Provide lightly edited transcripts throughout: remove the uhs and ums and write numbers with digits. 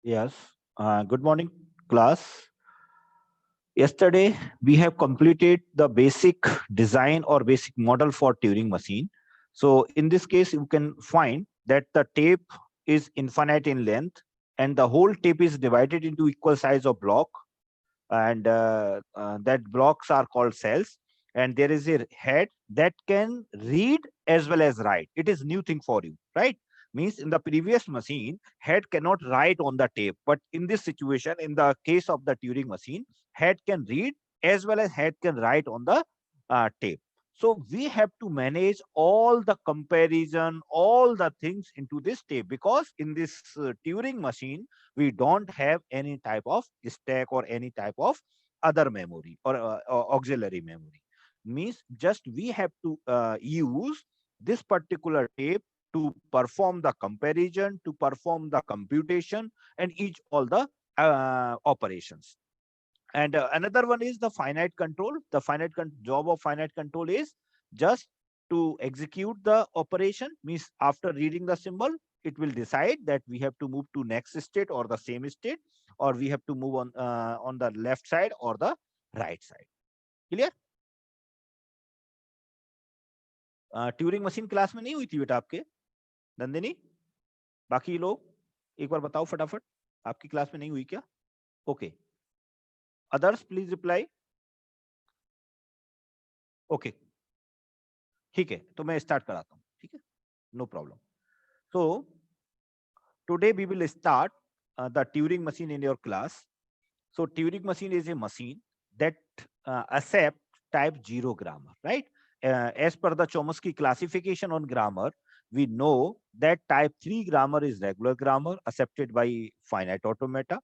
Yes. Good morning, class. Yesterday, we have completed the basic design or basic model for Turing machine. So in this case, you can find that the tape is infinite in length and the whole tape is divided into equal size of block, and that blocks are called cells, and there is a head that can read as well as write. It is new thing for you, right? Means in the previous machine, head cannot write on the tape, but in this situation, in the case of the Turing machine, head can read as well as head can write on the tape. So we have to manage all the comparison, all the things into this tape, because in this Turing machine we don't have any type of stack or any type of other memory or auxiliary memory. Means just we have to use this particular tape to perform the comparison, to perform the computation, and each all the operations. And another one is the finite control. The job of finite control is just to execute the operation. Means after reading the symbol, it will decide that we have to move to next state or the same state, or we have to move on the left side or the right side. Clear? Turing machine class में नहीं हुई थी बेटा आपके, नंदिनी? बाकी लोग एक बार बताओ फटाफट, आपकी क्लास में नहीं हुई क्या? Okay, others please reply. Okay, ठीक है, तो मैं स्टार्ट कराता हूँ. ठीक है, no problem. So today we will start the Turing machine in your class. So Turing machine is a machine that accept type 0 grammar, right? As per the Chomsky classification on grammar, we know that type 3 grammar is regular grammar accepted by finite automata.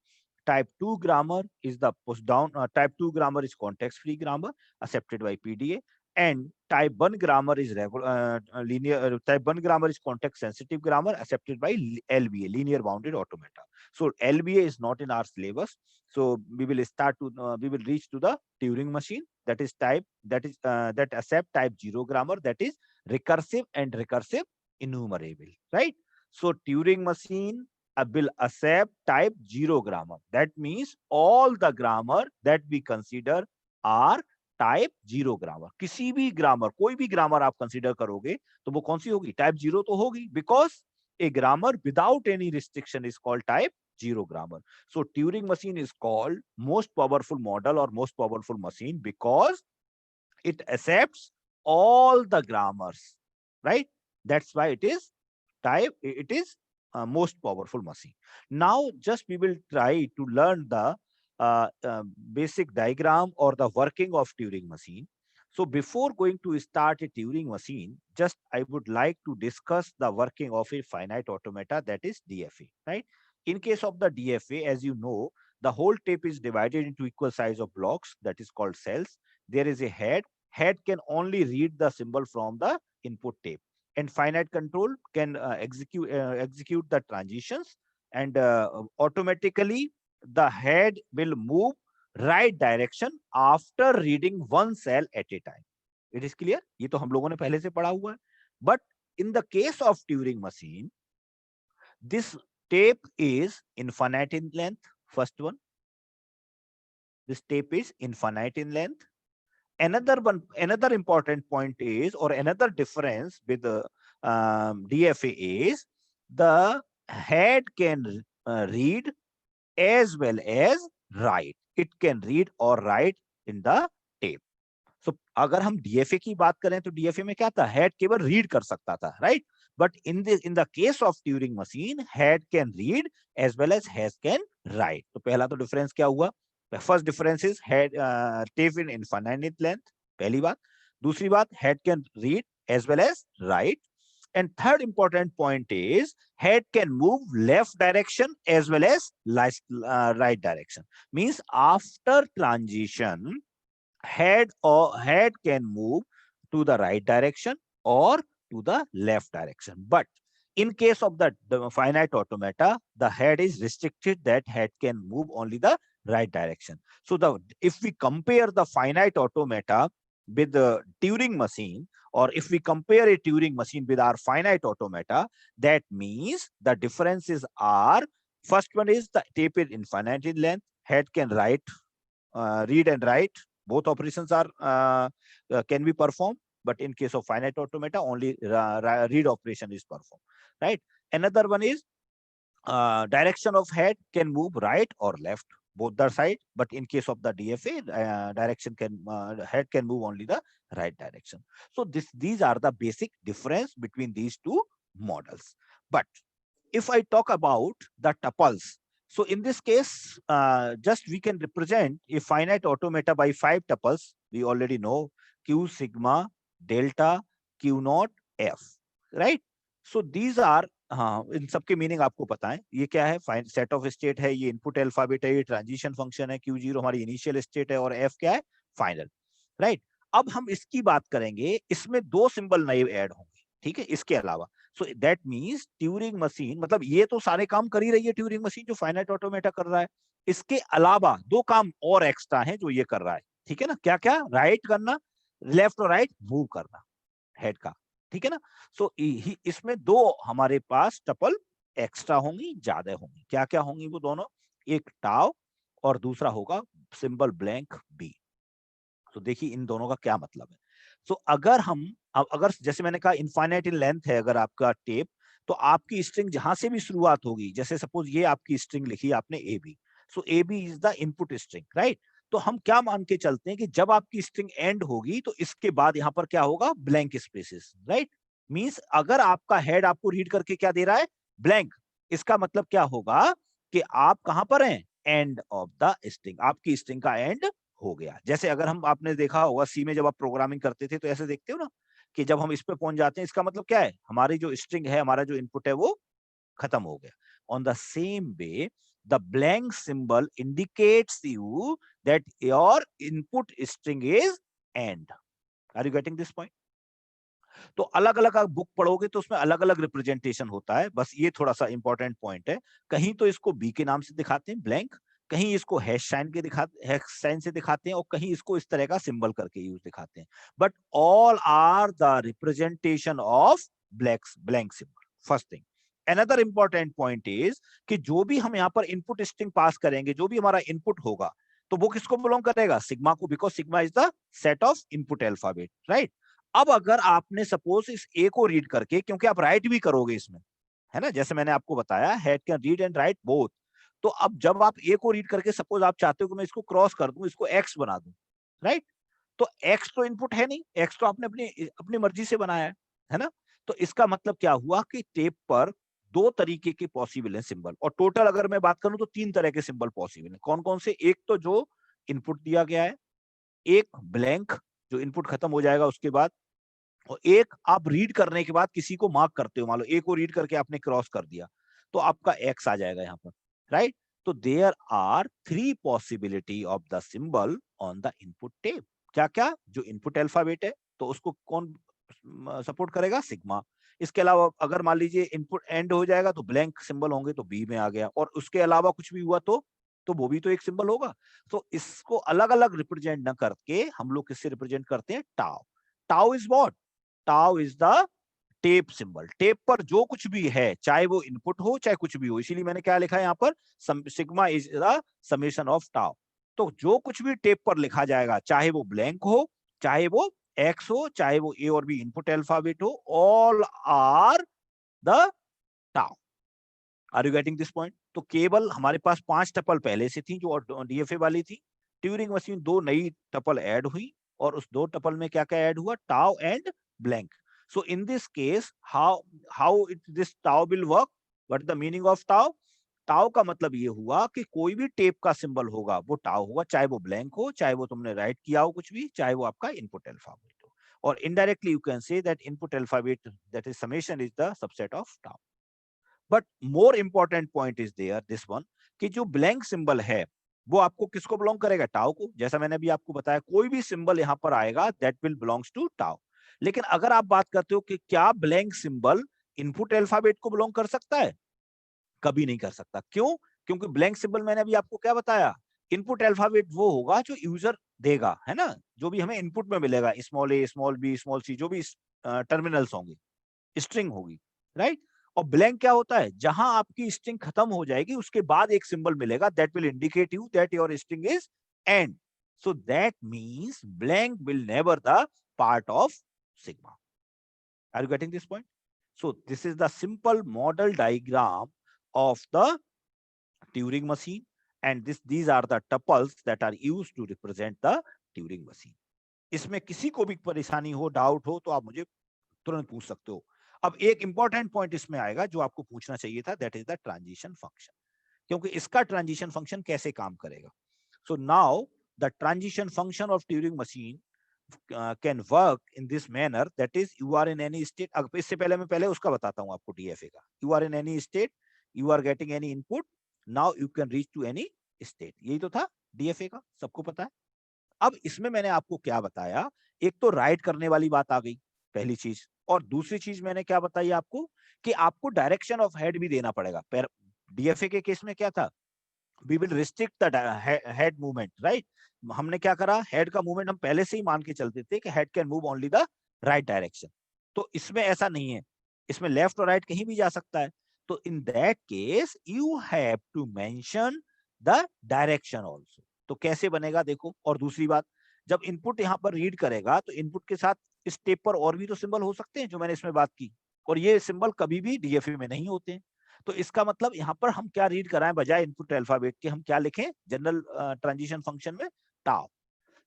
Type 2 grammar is the push down. Type 2 grammar is context free grammar accepted by PDA. And type 1 grammar is linear. Type 1 grammar is context sensitive grammar accepted by LBA, linear bounded automata. So LBA is not in our syllabus. So we will reach to the Turing machine, that is that accept type 0 grammar, that is recursive and recursive enumerable, right? So Turing machine will accept type 0 grammar. That means all the grammar that we consider are type 0 grammar. किसी भी grammar, कोई भी grammar आप consider करोगे तो वो कौन सी होगी? टाइप 0 तो होगी, because a grammar without any restriction is called type 0 grammar. So Turing machine is called most powerful model or most powerful machine because it accepts all the grammars, right? That's why it is most powerful machine. Now just we will try to learn the basic diagram or the working of Turing machine. So before going to start a Turing machine, just I would like to discuss the working of a finite automata, that is DFA, right? In case of the DFA, as you know, the whole tape is divided into equal size of blocks, that is called cells. There is a head. Head can only read the symbol from the input tape. And finite control can execute the transitions, and automatically the head will move right direction after reading one cell at a time. It is clear? ये तो हम लोगों ने पहले से पढ़ा हुआ है. But in the case of Turing machine, this tape is infinite in length. First one, this tape is infinite in length. Another important point is, or another difference with the DFA is, the head can read as well as write. It can read or write in the tape. So अगर हम DFA की बात करें तो DFA में क्या था? Head केवल रीड कर सकता था, right? But in the case of Turing machine, head can read as well as head can write. तो पहला तो डिफरेंस क्या हुआ? First difference is head tape in infinite length. पहली बात. दूसरी बात, head can read as well as write. And third important point is head can move left direction as well as right direction. Means after transition, head can move to the right direction or to the left direction. But in case of the finite automata, the head is restricted, that head can move only the right direction. So if we compare the finite automata with the Turing machine, or if we compare a Turing machine with our finite automata, that means the differences are First one is the tape is infinite in length. Head can read and write. Both operations are can be performed, but in case of finite automata, only read operation is performed. Right. Another one is direction of head can move right or left, both the side. But in case of the DFA, head can move only the right direction. So these are the basic difference between these two models. But if I talk about the tuples, so in this case, just we can represent a finite automata by 5 tuples. We already know Q sigma, delta, Q naught, F, right? So these are, हाँ, इन सबके meaning आपको पता है. ये क्या है? Set of state है, ये इनपुट अल्फाबेट है, ये ट्रांजिशन फंक्शन है, Q0 हमारी इनिशियल स्टेट है, और F क्या है? Final, right? अब हम इसकी बात करेंगे, इसमें 2 सिंबल नए ऐड होंगे, ठीक है, इसके अलावा. So that means Turing machine, मतलब ये तो सारे काम कर ही रही है ट्यूरिंग मशीन जो फाइनाइट ऑटोमेटा कर रहा है. इसके अलावा 2 काम और एक्स्ट्रा हैं जो ये कर रहा है, ठीक है ना? क्या क्या? राइट करना, लेफ्ट और राइट मूव करना हेड का, ठीक है ना? सो इसमें 2 हमारे पास टपल एक्स्ट्रा होंगी, ज्यादा होंगी. क्या क्या होंगी वो दोनों? एक टाउ और दूसरा होगा सिंबल ब्लैंक बी. तो देखिए इन दोनों का क्या मतलब है. सो अगर जैसे मैंने कहा इनफाइनाइट इन लेंथ है अगर आपका टेप, तो आपकी स्ट्रिंग जहां से भी शुरुआत होगी, जैसे सपोज ये आपकी स्ट्रिंग लिखी आपने A B, so A B is the input string, right? तो हम क्या मान के चलते हैं कि जब आपकी स्ट्रिंग एंड होगी तो इसके बाद यहाँ पर क्या होगा? Blank spaces, right? मींस अगर आपका हेड आपको रीड करके क्या दे रहा है? ब्लैंक. इसका मतलब क्या होगा कि आप कहां पर हैं? एंड ऑफ द स्ट्रिंग, आपकी स्ट्रिंग का एंड हो गया. जैसे अगर हम, आपने देखा होगा सी में जब आप प्रोग्रामिंग करते थे तो ऐसे देखते हो ना कि जब हम इस पे पहुंच जाते हैं, इसका मतलब क्या है? हमारी जो स्ट्रिंग है, हमारा जो इनपुट है वो खत्म हो गया. On the same way the blank symbol indicates you that your input string is end. Are you getting this point? तो अलग अलग आप बुक पढ़ोगे तो उसमें अलग अलग रिप्रेजेंटेशन होता है. बस ये थोड़ा सा इंपॉर्टेंट पॉइंट है. कहीं तो इसको बी के नाम से दिखाते हैं ब्लैंक, कहीं इसको हैश साइन से दिखाते हैं, और कहीं इसको इस तरह का सिंबल करके यूज दिखाते हैं. But all are the representation of blank symbol. First thing. Another important point is कि जो भी हम यहाँ पर इनपुट स्ट्रिंग पास करेंगे, जो भी हमारा इनपुट होगा, तो वो किसको बिलोंग करेगा? सिग्मा को, because sigma is the set of input alphabet, right? अब अगर आपने सपोज इस ए को रीड करके, क्योंकि आप राइट भी करोगे इसमें, है ना, जैसे मैंने आपको बताया head can read and right both. तो अब जब आप ए को रीड करके सपोज आप चाहते हो कि मैं इसको क्रॉस कर दूं, इसको एक्स बना दूं, राइट? तो एक्स तो इनपुट है नहीं, एक्स तो आपने अपनी अपनी मर्जी से बनाया है ना? तो इसका मतलब क्या हुआ कि टेप पर 2 तरीके के पॉसिबल है सिंबल, और टोटल अगर मैं बात करूं तो 3 तरह के सिंबल पॉसिबल है. कौन कौन से? एक तो जो इनपुट दिया गया है, एक ब्लैंक जो इनपुट खत्म हो जाएगा उसके बाद, और एक आप रीड करने के बाद किसी को मार्क करते हो. मान लो ए को रीड करके आपने क्रॉस कर दिया, तो आपका एक्स आ जाएगा यहाँ पर, राइट? तो there are 3 possibility of the symbol on the input tape. क्या क्या? जो इनपुट अल्फाबेट है तो उसको कौन सपोर्ट करेगा? सिग्मा. इसके अलावा अगर मान लीजिए इनपुट एंड हो जाएगा तो ब्लैंक सिंबल होंगे, तो बी में आ गया. और उसके अलावा कुछ भी हुआ तो वो भी तो एक सिंबल होगा. तो इसको अलग अलग रिप्रेजेंट न करके हम लोग किससे रिप्रेजेंट करते हैं? Tau. Tau is what? Tau is the tape symbol. Tape पर जो कुछ भी है, चाहे वो इनपुट हो चाहे कुछ भी हो, इसीलिए मैंने क्या लिखा है यहाँ पर? Sigma is the summation of tau. तो जो कुछ भी टेप पर लिखा जाएगा, चाहे वो ब्लैंक हो, चाहे वो एक्स हो, चाहे वो ए और बी इनपुट अल्फाबेट हो, all are the tau. Are you getting this point? तो केवल हमारे पास 5 टपल पहले से थी जो डीएफए वाली थी. ट्यूरिंग मशीन 2 नई टपल ऐड हुई, और उस 2 टपल में क्या क्या ऐड हुआ? Tau and blank. So in this case, this tau will work? What is the meaning of tau? Tau का मतलब ये हुआ कि कोई भी टेप का सिंबल होगा वो टाउ होगा, चाहे वो ब्लैंक हो, चाहे वो तुमने राइट किया हो कुछ भी, चाहे वो आपका इनपुट अल्फाबेट हो. और indirectly you can say that input alphabet that is summation is the subset of tau. But more important point is there this one, कि जो ब्लैंक सिंबल है वो आपको किसको बिलोंग करेगा? टाउ को. जैसा मैंने अभी आपको बताया, कोई भी सिंबल यहाँ पर आएगा that will belongs to tau. लेकिन अगर आप बात करते हो कि क्या ब्लैंक सिंबल इनपुट अल्फाबेट को बिलोंग कर सकता है? कभी नहीं कर सकता. क्यों? क्योंकि ब्लैंक सिंबल मैंने अभी आपको क्या बताया? इनपुट अल्फाबेट वो होगा जो यूजर देगा, है ना, जो भी हमें इनपुट में मिलेगा, स्मॉल ए, स्मॉल बी, स्मॉल सी, जो भी टर्मिनल्स होंगे, स्ट्रिंग होगी, राइट? और ब्लैंक क्या होता है, जहां आपकी स्ट्रिंग खत्म हो जाएगी उसके बाद एक सिंबल मिलेगा that will indicate you that your string is and. So that means blank will never the part of sigma. Are you getting this point? So this is the simple model diagram of the Turing machine, and these are the tuples that are used to represent the Turing machine. इसमें किसी को भी परेशानी हो, doubt हो, तो आप मुझे तुरंत पूछ सकते हो. अब एक इंपॉर्टेंट पॉइंट इसमें आएगा जो आपको पूछना चाहिए था, that is the transition function. क्योंकि इसका ट्रांजिशन फंक्शन कैसे काम करेगा. So now the transition function of Turing machine can work in this manner, that is you are in any state. अब इससे पहले मैं पहले उसका बताता हूं आपको DFA का. You are in any state, you are getting any input, now you can reach to any state. यही तो था DFA का, सबको पता है. अब इसमें मैंने आपको क्या बताया, एक तो राइट करने वाली बात आ गई पहली चीज, और दूसरी चीज मैंने क्या बताई आपको कि आपको डायरेक्शन ऑफ हेड भी देना पड़ेगा. DFA के केस में क्या था, we will restrict the head movement, right? हमने क्या करा, हेड का मूवमेंट हम पहले से ही मान के चलते थे कि head can move only the right direction. तो इसमें ऐसा नहीं है, इसमें लेफ्ट और राइट कहीं भी जा सकता है. तो in that case you have to mention the direction also. तो कैसे बनेगा देखो. और दूसरी बात, जब इनपुट यहाँ पर रीड करेगा तो इनपुट के साथ इस स्टेप पर और भी तो सिंबल हो सकते हैं जो मैंने इसमें बात की, और ये सिंबल कभी भी DFA में नहीं होते हैं. तो इसका मतलब यहाँ पर हम क्या रीड कराएं, बजाय इनपुट अल्फाबेट के हम क्या लिखें जनरल ट्रांजिशन फंक्शन में, tau.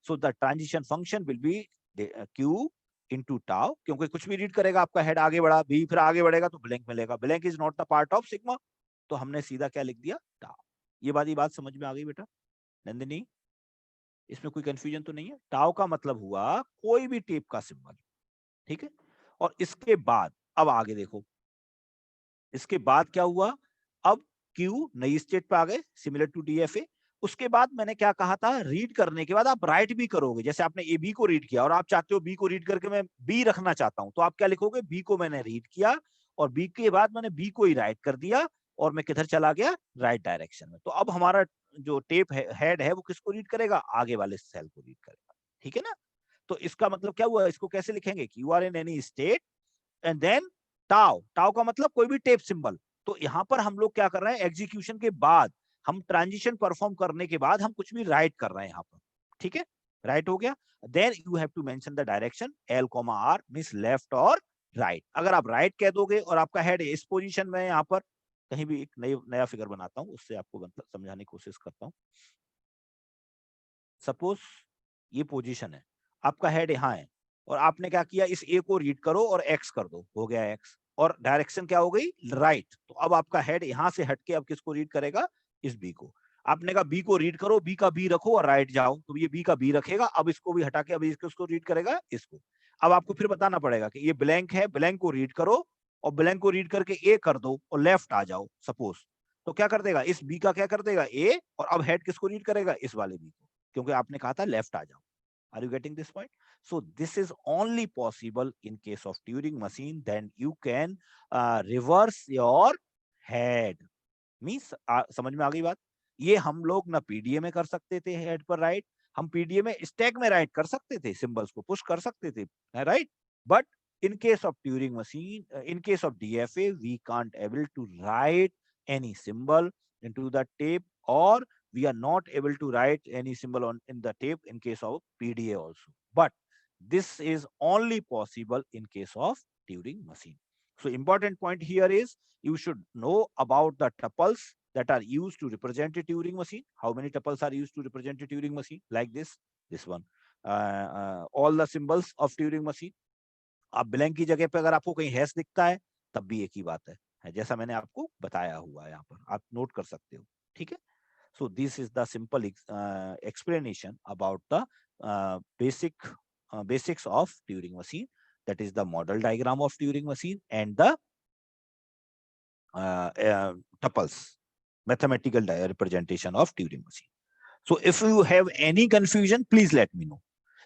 So the transition function will be Q into tau, क्योंकि कुछ भी रीड करेगा आपका हेड आगे बढ़ा, बी फिर आगे बढ़ेगा तो ब्लैंक मिलेगा. Blank is not the part of sigma, तो हमने सीधा क्या लिख दिया, टाउ. ये बात समझ में आ गई बेटा नंदिनी? इसमें कोई कंफ्यूजन तो नहीं है. टाउ का मतलब हुआ कोई भी टेप का सिंबल, ठीक है. और इसके बाद अब आगे देखो, इसके बाद क्या हुआ, अब क्यू नई स्टेट पे आ गए सिमिलर टू DFA. उसके बाद मैंने क्या कहा था, रीड करने के बाद आप राइट भी करोगे. जैसे आपने ए बी को रीड किया और आप चाहते हो बी को रीड करके मैं बी रखना चाहता हूं, तो आप क्या लिखोगे, बी को मैंने रीड किया और बी के बाद मैंने बी को ही राइट कर दिया और मैं किधर चला गया, राइट डायरेक्शन में. तो अब हमारा जो टेप हेड है वो किसको रीड करेगा, आगे वाले सेल को रीड करेगा. ठीक है ना. तो इसका मतलब क्या हुआ, इसको कैसे लिखेंगे कि you are in any state and then tau. Tau का मतलब कोई भी टेप सिंबल. तो यहां पर हम लोग क्या कर रहे हैं, एग्जीक्यूशन के बाद, हम ट्रांजिशन परफॉर्म करने के बाद हम कुछ भी राइट कर रहे हैं यहां पर. ठीक है, राइट हो गया. Then you have to mention the direction L, R means left और राइट. अगर आप राइट कह दोगे और आपका हेड इस पोजीशन में, यहां पर कहीं भी एक नया फिगर बनाता हूं, उससे आपको मतलब समझाने की कोशिश करता हूं. सपोज ये पोजीशन है, आपका हेड यहाँ है और आपने क्या किया, इस ए को रीड करो और एक्स कर दो, हो गया एक्स, और डायरेक्शन क्या हो गई, राइट. तो अब आपका हेड यहां से हटके अब किसको रीड करेगा, इस बी को. आपने कहा बी को रीड करो, बी का बी रखो और राइट जाओ, तो ये बी का बी रखेगा. अब इसको भी हटा के अब इसको रीड करेगा, इसको. अब आपको फिर बताना पड़ेगा कि ये ब्लैंक है, ब्लैंक को रीड करो और ब्लैंक को रीड करके ए कर दो और लेफ्ट आ जाओ सपोज. तो क्या कर देगा, इस बी का क्या कर देगा, ए, और अब हेड किसको रीड करेगा, इस वाले बी को, क्योंकि आपने कहा था लेफ्ट आ जाओ. Are you getting this point? So this is only possible in case of Turing machine. Then you can reverse your head. Means समझ में आ गई बात. ये हम लोग ना PDA में कर सकते थे हेड पर राइट, हम PDA में स्टैक में राइट कर सकते थे, सिंबल्स को पुश कर सकते थे, right. But in case of Turing machine, in case of DFA, we can't able to write any symbol into the tape, or we are not able to write any symbol in the tape in case of PDA also. But this is only possible in case of Turing machine. So important point here is you should know about the tuples that are used to represent a Turing machine. How many tuples are used to represent a Turing machine? Like this one. All the symbols of Turing machine. आप blank की जगह पे अगर आपको कहीं hash दिखता है तब भी एक ही बात है, जैसा मैंने आपको बताया हुआ है यहाँ पर, आप नोट कर सकते हो. ठीक है. So this is the simple explanation about the basics of Turing machine. That is the model diagram of Turing machine and the tuples, mathematical representation of Turing machine. So if you have any confusion, please let me know.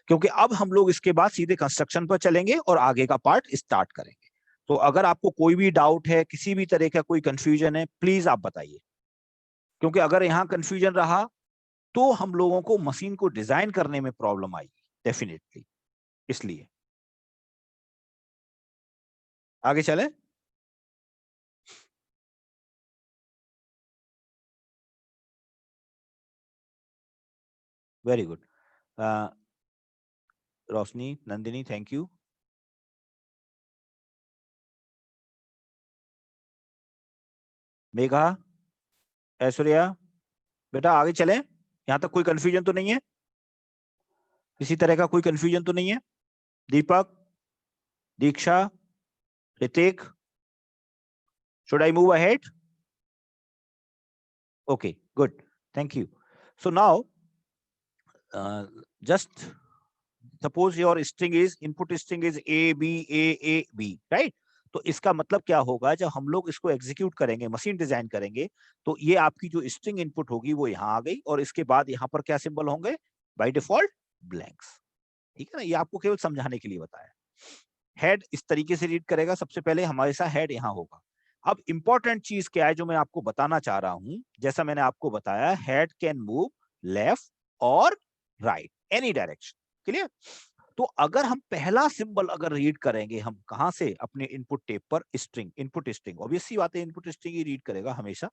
क्योंकि अब हम लोग इसके बाद सीधे construction पर चलेंगे और आगे का पार्ट स्टार्ट करेंगे. तो अगर आपको कोई भी डाउट है, किसी भी तरह का कोई कंफ्यूजन है, प्लीज आप बताइए. क्योंकि अगर यहाँ कंफ्यूजन रहा तो हम लोगों को मशीन को डिजाइन करने में प्रॉब्लम आएगी डेफिनेटली. इसलिए आगे चले. Very good. Roshni, Nandini, thank you. Megha, Aishwarya, बेटा आगे चलें। यहाँ तक कोई कंफ्यूजन तो नहीं है? किसी तरह का कोई कंफ्यूजन तो नहीं है? दीपक, दीक्षा, Hrithik, should I move ahead? Okay, good. Thank you. So now, just suppose your string is input string is A B, right? तो इसका मतलब क्या होगा, जब हम लोग इसको एग्जीक्यूट करेंगे, मशीन डिजाइन करेंगे, तो ये आपकी जो स्ट्रिंग इनपुट होगी वो यहाँ आ गई, और इसके बाद यहाँ पर क्या सिंबल होंगे? By default blanks. ठीक है ना, ये आपको केवल समझाने के लिए बताया। हेड इस तरीके से रीड करेगा, सबसे पहले हमेशा हेड यहाँ होगा। अब इंपॉर्टेंट चीज क्या है जो मैं आपको बताना चाह रहा हूं, जैसा मैंने आपको बताया, हेड कैन मूव लेफ्ट और राइट, एनी डायरेक्शन। क्लियर? तो अगर हम पहला सिंबल अगर रीड करेंगे, हम कहां से? अपने इनपुट टेप पर स्ट्रिंग, इनपुट स्ट्रिंग, ऑब्वियस सी बात है, इनपुट स्ट्रिंग ही रीड करेगा हमेशा,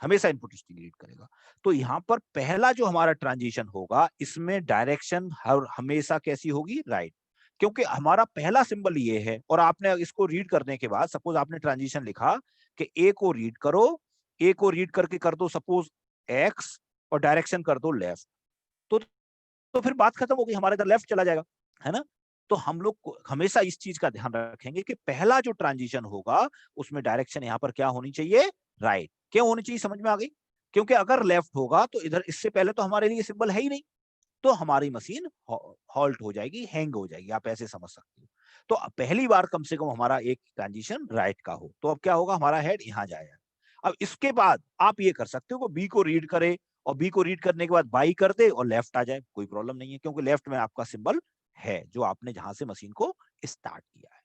हमेशा इनपुट स्ट्रिंग रीड करेगा। तो यहाँ पर पहला जो हमारा ट्रांजिशन होगा, इसमें डायरेक्शन हमेशा कैसी होगी? राइट। क्योंकि हमारा पहला सिंबल ये है, और आपने इसको रीड करने के बाद, सपोज आपने ट्रांजिशन लिखा कि ए को रीड करो, ए को रीड करके कर दो सपोज एक्स, और डायरेक्शन कर दो लेफ्ट, तो फिर बात खत्म हो गई, हमारे इधर लेफ्ट चला जाएगा, है ना? तो हम लोग हमेशा इस चीज का ध्यान रखेंगे कि पहला जो ट्रांजिशन होगा उसमें डायरेक्शन यहाँ पर क्या होनी चाहिए? राइट। क्यों होनी चाहिए? समझ में आ गई? क्योंकि अगर लेफ्ट होगा तो इधर इससे पहले तो हमारे लिए सिंबल है ही नहीं, तो हमारी मशीन हॉल्ट हो जाएगी, हैंग हो जाएगी, आप ऐसे समझ सकते हो। तो पहली बार कम से कम हमारा एक ट्रांजिशन राइट का हो, तो अब क्या होगा? हमारा हेड यहाँ जाएगा। अब इसके बाद आप ये कर सकते हो कि बी को रीड करे, और बी को रीड करने के बाद बाई कर दे और लेफ्ट आ जाए, कोई प्रॉब्लम नहीं है, क्योंकि लेफ्ट में आपका सिंबल है जो आपने जहां से मशीन को स्टार्ट किया है।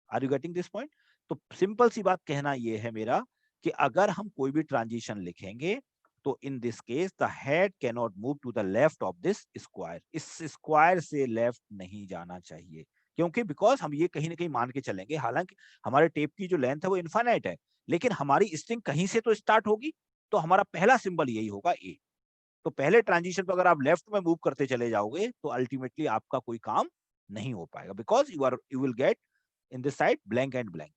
Are you getting this point? तो सिंपल सी बात कहना यह है मेरा, कि अगर हम कोई भी ट्रांजिशन लिखेंगे, तो in this case the head can not move to the left of this square, इस स्क्वायर से लेफ्ट नहीं जाना चाहिए, क्योंकि बिकॉज हम ये कहीं ना कहीं मान के चलेंगे, हालांकि हमारे टेप की जो लेंथ है वो इनफाइनाइट है, लेकिन हमारी स्ट्रिंग कहीं से तो स्टार्ट होगी, तो हमारा पहला सिंबल यही होगा ए। तो पहले ट्रांजिशन पर अगर आप लेफ्ट में मूव करते चले जाओगे, तो अल्टीमेटली आपका कोई काम नहीं हो पाएगा, because you will get in this side blank and blank.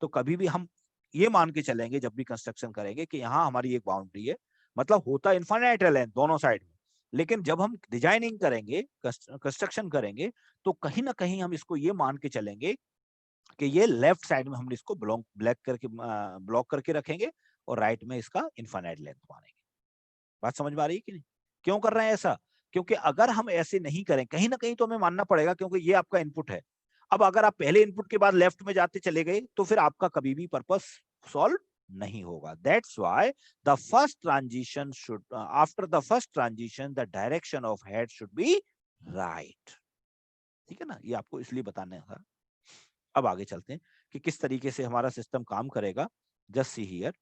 तो कभी भी हम ये मान के चलेंगे जब भी कंस्ट्रक्शन करेंगे कि यहाँ हमारी एक बाउंड्री है, मतलब होता इनफाइनाइट है दोनों साइड में, लेकिन जब हम डिजाइनिंग करेंगे, कंस्ट्रक्शन करेंगे, तो कहीं ना कहीं हम इसको ये मान के चलेंगे कि ये लेफ्ट साइड में हम इसको ब्लॉक करके रखेंगे, और राइट में इसका इनफाइनाइट लेंथ मानेंगे। बात समझ में आ रही है कि नहीं? क्यों कर रहे हैं ऐसा? क्योंकि अगर हम ऐसे नहीं करें, कहीं ना कहीं तो हमें मानना पड़ेगा, क्योंकि ये आपका इनपुट है। अब अगर आप पहले इनपुट के बाद लेफ्ट में जाते चले गए, तो फिर आपका कभी भी पर्पस सॉल्व नहीं होगा। That's why the first transition should, after the first transition the direction of head should be right. ठीक है ना, ये आपको इसलिए बताने था। अब आगे चलते हैं कि किस तरीके से हमारा सिस्टम काम करेगा। Just see here,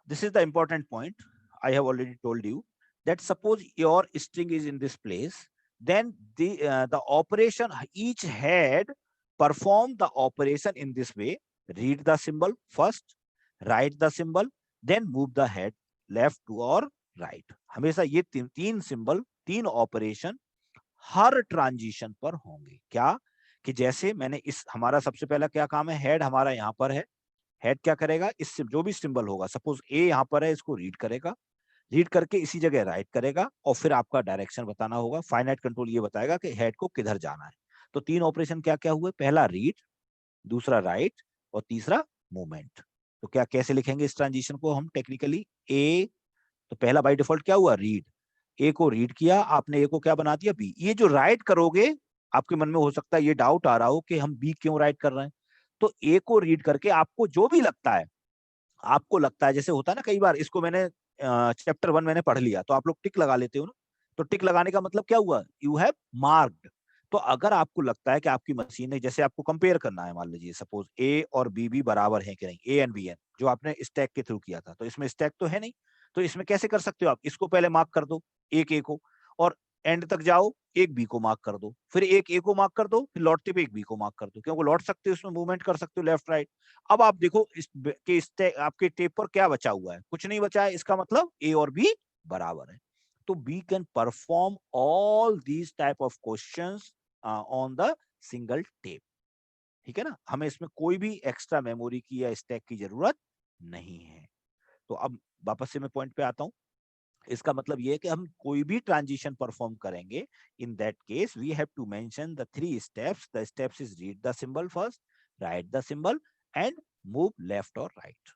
this is the important point. I have already told you that suppose your string is in this place, then the operation, each head perform the operation in this way: read the symbol first, write the symbol, then move the head left to or right. हमेशा ये तीन symbol, तीन operation हर transition पर होंगे। क्या? कि जैसे मैंने इस, हमारा सबसे पहला क्या काम है? हेड हमारा यहाँ पर है, हेड क्या करेगा? इस जो भी सिंबल होगा, सपोज ए यहाँ पर है, इसको रीड करेगा, रीड करके इसी जगह राइट करेगा, और फिर आपका डायरेक्शन बताना होगा। फाइनाइट कंट्रोल ये बताएगा कि हेड को किधर जाना है। तो तीन ऑपरेशन क्या क्या हुए? पहला रीड, दूसरा राइट, और तीसरा मूवमेंट। तो क्या कैसे लिखेंगे इस ट्रांजिशन को हम टेक्निकली? ए, तो पहला बाय डिफॉल्ट क्या हुआ? रीड। ए को रीड किया आपने, ए को क्या बना दिया? बी। ये जो राइट करोगे, आपके मन में हो सकता है ये डाउट आ रहा हो कि हम बी क्यों राइट कर रहे हैं। तो ए को रीड करके आपको जो भी लगता है, आपको लगता है, जैसे होता है ना कई बार, इसको मैंने चैप्टर 1 मैंने पढ़ लिया, तो आप लोग टिक लगा लेते हो ना। तो टिक लगाने का मतलब क्या हुआ? You have marked. तो अगर आपको लगता है कि आपकी मशीन ने, जैसे आपको कंपेयर करना है, मान लीजिए सपोज ए और बी भी बराबर है कि नहीं, ए एंड बी एन, जो आपने स्टैक के थ्रू किया था, तो इसमें स्टैक तो है नहीं। तो इसमें कैसे कर सकते हो आप? इसको पहले मार्क कर दो, एक ए को, और एंड तक जाओ, एक बी को मार्क कर दो, फिर एक ए को मार्क कर दो, फिर लौटते पे एक बी को मार्क कर दो, क्योंकि लौट सकते हो, इसमें मूवमेंट कर सकते हो लेफ्ट राइट। अब आप देखो आपके टेप पर क्या बचा हुआ है? कुछ नहीं बचा है, इसका मतलब ए और बी बराबर है। तो we can perform all these type of questions on the single tape. ठीक है ना, हमें इसमें कोई भी एक्स्ट्रा मेमोरी की या स्टैक की जरूरत नहीं है। तो अब वापस से मैं पॉइंट पे आता हूं। इसका मतलब ये है कि हम कोई भी ट्रांजिशन परफॉर्म करेंगे, in that case we have to mention the 3 steps. The steps is read the symbol first, write the symbol and move left और राइट।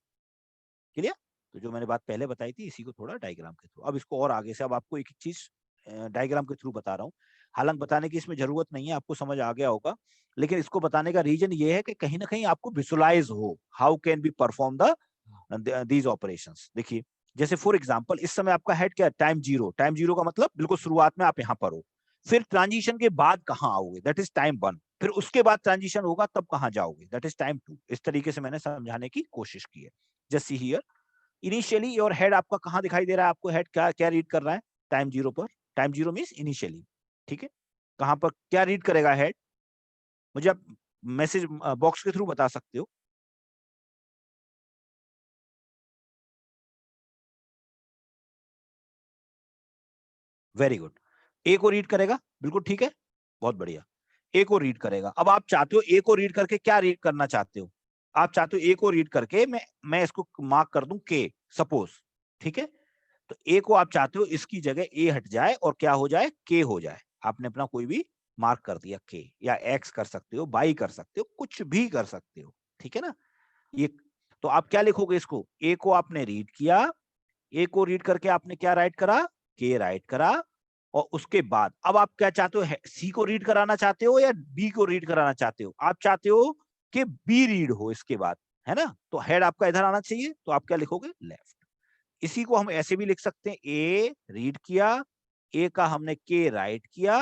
क्लियर? तो जो मैंने बात पहले बताई थी इसी को थोड़ा डायग्राम के थ्रू, अब इसको और आगे से, अब आपको एक एक चीज डायग्राम के थ्रू बता रहा हूँ। हालांकि बताने की इसमें जरूरत नहीं है, आपको समझ आ गया होगा, लेकिन इसको बताने का रीजन ये है कि कहीं ना कहीं आपको विजुअलाइज हो how can be perform the these operations. देखिए, जैसे फॉर एग्जांपल इस समय आपका हेड क्या है, टाइम जीरो। टाइम जीरो का मतलब बिल्कुल शुरुआत में आप यहाँ पर हो, फिर ट्रांजिशन के बाद कहाँ आओगे, दैट इज टाइम 1, फिर उसके बाद ट्रांजिशन होगा तब कहाँ जाओगे, दैट इज टाइम 2। इस तरीके से मैंने समझाने की कोशिश की है। Just see here, initially your head आपका कहाँ दिखाई दे रहा है, आपको हेड क्या क्या रीड कर रहा है टाइम जीरो पर। टाइम जीरो मीन्स इनिशियली, ठीक है। कहाँ पर क्या रीड करेगा हेड, मुझे आप मैसेज बॉक्स के थ्रू बता सकते हो। वेरी गुड, ए को रीड करेगा, बिल्कुल ठीक है, बहुत बढ़िया, ए को रीड करेगा। अब आप चाहते हो ए को रीड करके क्या रीड करना चाहते हो, आप चाहते हो ए को रीड करके मैं इसको मार्क कर दूं के, सपोज, ठीक है। तो ए को आप चाहते हो इसकी जगह ए हट जाए और क्या हो जाए, के हो जाए। आपने अपना कोई भी मार्क कर दिया, के या एक्स कर सकते हो, बाई कर सकते हो, कुछ भी कर सकते हो, ठीक है ना। ये तो आप क्या लिखोगे, इसको ए को आपने रीड किया, ए को रीड करके आपने क्या राइट करा, के राइट करा। और उसके बाद अब आप क्या चाहते हो, सी को रीड कराना चाहते हो या बी को रीड कराना चाहते हो, आप चाहते हो कि बी रीड हो इसके बाद, है ना। तो हेड आपका इधर आना चाहिए, तो आप क्या लिखोगे, लेफ्ट। इसी को हम ऐसे भी लिख सकते हैं, ए रीड किया, ए का हमने के राइट किया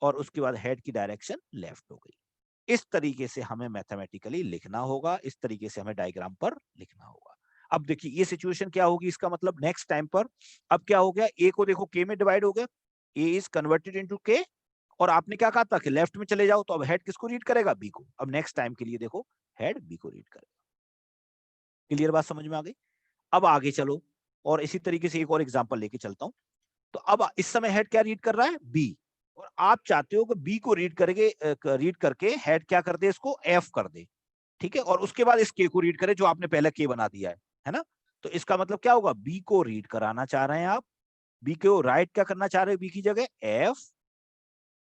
और उसके बाद हेड की डायरेक्शन लेफ्ट हो गई। इस तरीके से हमें मैथमेटिकली लिखना होगा, इस तरीके से हमें डायग्राम पर लिखना होगा। अब देखिए ये सिचुएशन क्या होगी, इसका मतलब नेक्स्ट टाइम पर अब क्या हो गया, ए को देखो के में डिवाइड हो गया, ए इज कन्वर्टेड इनटू के, और आपने क्या कहा था कि लेफ्ट में चले जाओ, तो अब हेड किसको रीड करेगा, बी को। अब नेक्स्ट टाइम के लिए देखो, हेड बी को रीड करेगा। क्लियर बात समझ में आ गई? अब आगे चलो और इसी तरीके से एक और एग्जांपल लेके चलता हूं। तो अब इस समय हेड क्या रीड कर रहा है, बी, और आप चाहते हो कि बी को रीड करके हेड क्या कर दे, इसको एफ कर दे, ठीक है, और उसके बाद इस के को रीड करे जो आपने पहले के बना दिया है ना। तो इसका मतलब क्या होगा, बी को रीड कराना चाह रहे हैं आप, बी को राइट क्या करना चाह रहे हो, बी की जगह एफ,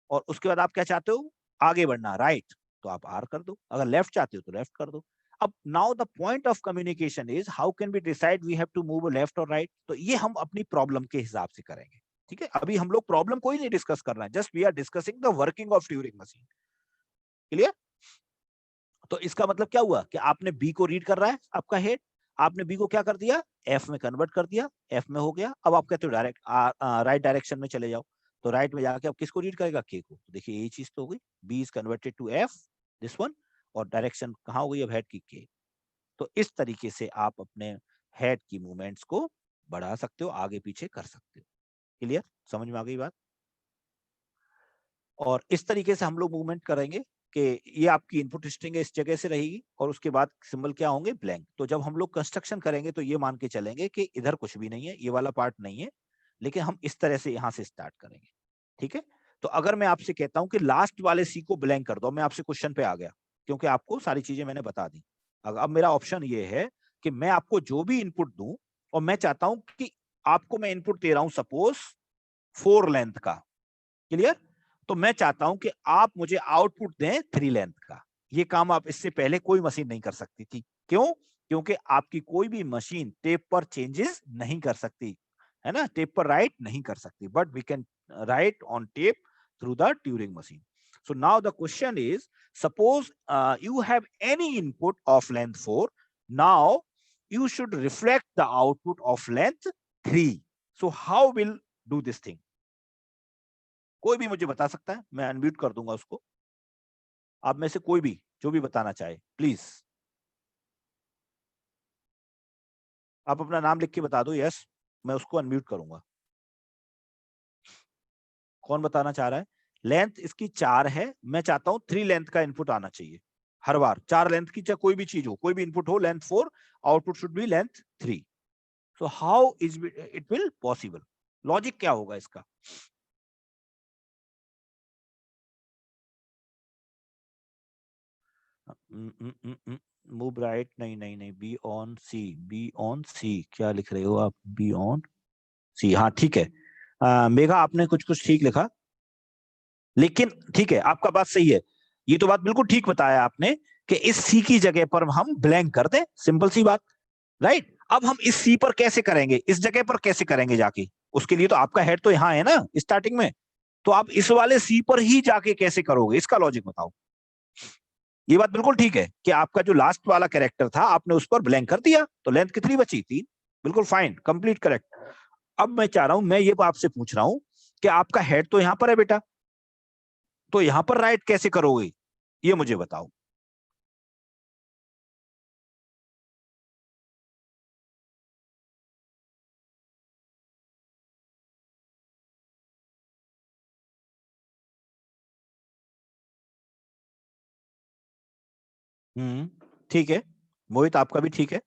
और उसके बाद आप क्या चाहते हो, आगे बढ़ना राइट, तो आप आर कर दो, अगर लेफ्ट चाहते हो तो लेफ्ट कर दो। अब now the point of communication is how can we decide we have to move left और राइट। तो ये हम अपनी प्रॉब्लम के हिसाब से करेंगे, ठीक है। अभी हम लोग प्रॉब्लम कोई नहीं डिस्कस कर रहे हैं, just we are discussing the working of Turing machine. Clear? तो इसका मतलब क्या हुआ कि आपने बी को रीड कर रहा है आपका हेड, आपने बी को क्या कर दिया, एफ में कन्वर्ट कर दिया, एफ में हो गया। अब आप कहते हो डायरेक्ट राइट डायरेक्शन में चले जाओ, तो राइट में जाके अब किसको रीड करेगा, के को। तो देखिए यही चीज तो हो गई, B is converted to F, this one, और डायरेक्शन कहाँ हो गई अब हेड की, के। तो इस तरीके से आप अपने हेड की मूवमेंट्स को बढ़ा सकते हो, आगे पीछे कर सकते हो। क्लियर, समझ में आ गई बात? और इस तरीके से हम लोग मूवमेंट करेंगे कि ये आपकी इनपुट स्ट्रिंग है, इस जगह से रहेगी, और उसके बाद सिंबल क्या होंगे, ब्लैंक। तो जब हम लोग कंस्ट्रक्शन करेंगे तो ये मान के चलेंगे कि इधर कुछ भी नहीं है, ये वाला पार्ट नहीं है, लेकिन हम इस तरह से यहां से स्टार्ट करेंगे, ठीक है। तो अगर मैं आपसे कहता हूं कि लास्ट वाले सी को ब्लैंक कर दो, मैं आपसे क्वेश्चन पे आ गया, क्योंकि आपको सारी चीजें मैंने बता दी। अब मेरा ऑप्शन ये है कि मैं आपको जो भी इनपुट दूं, और मैं चाहता हूं कि आपको मैं इनपुट दे रहा हूं सपोज 4 लेंथ का, क्लियर। तो मैं चाहता हूं कि आप मुझे आउटपुट दें 3 लेंथ का। ये काम आप इससे पहले कोई मशीन नहीं कर सकती थी, क्यों? क्योंकि आपकी कोई भी मशीन टेप पर चेंजेस नहीं कर सकती, है ना, टेप पर राइट नहीं कर सकती, but we can write on tape through the Turing machine. So now the question is, suppose you have any input of length 4. Now you should reflect the output of length 3. So how will do this thing? कोई भी मुझे बता सकता है, मैं unmute कर दूंगा उसको। आप में से कोई भी जो भी बताना चाहे प्लीज, आप अपना नाम लिख के बता दो, यस, मैं उसको अनम्यूट करूंगा। कौन बताना चाह रहा है? लेंथ इसकी 4 है, मैं चाहता हूं 3 लेंथ का इनपुट आना चाहिए हर बार। 4 लेंथ की, चाहे कोई भी चीज हो, कोई भी इनपुट हो, length 4, output should be length 3। So how is it will possible? Logic क्या होगा इसका? मूव राइट, नहीं नहीं नहीं, B on C, B on C क्या लिख रहे हो आप? बी ऑन सी, हाँ ठीक है। मेघा आपने कुछ कुछ ठीक लिखा, लेकिन ठीक है, आपका बात सही है। ये तो बात बिल्कुल ठीक बताया आपने कि इस सी की जगह पर हम ब्लैंक कर दें, सिंपल सी बात, राइट। अब हम इस सी पर कैसे करेंगे, इस जगह पर कैसे करेंगे जाके? उसके लिए तो आपका हेड तो यहाँ है ना स्टार्टिंग में, तो आप इस वाले सी पर ही जाके कैसे करोगे, इसका लॉजिक बताओ। ये बात बिल्कुल ठीक है कि आपका जो लास्ट वाला कैरेक्टर था आपने उस पर ब्लैंक कर दिया, तो लेंथ कितनी बची? 3। बिल्कुल फाइन, कंप्लीट करेक्ट। अब मैं चाह रहा हूं, मैं ये आपसे पूछ रहा हूं कि आपका हेड तो यहां पर है बेटा, तो यहां पर राइट कैसे करोगे, ये मुझे बताओ। ठीक है, मोहित आपका भी ठीक है।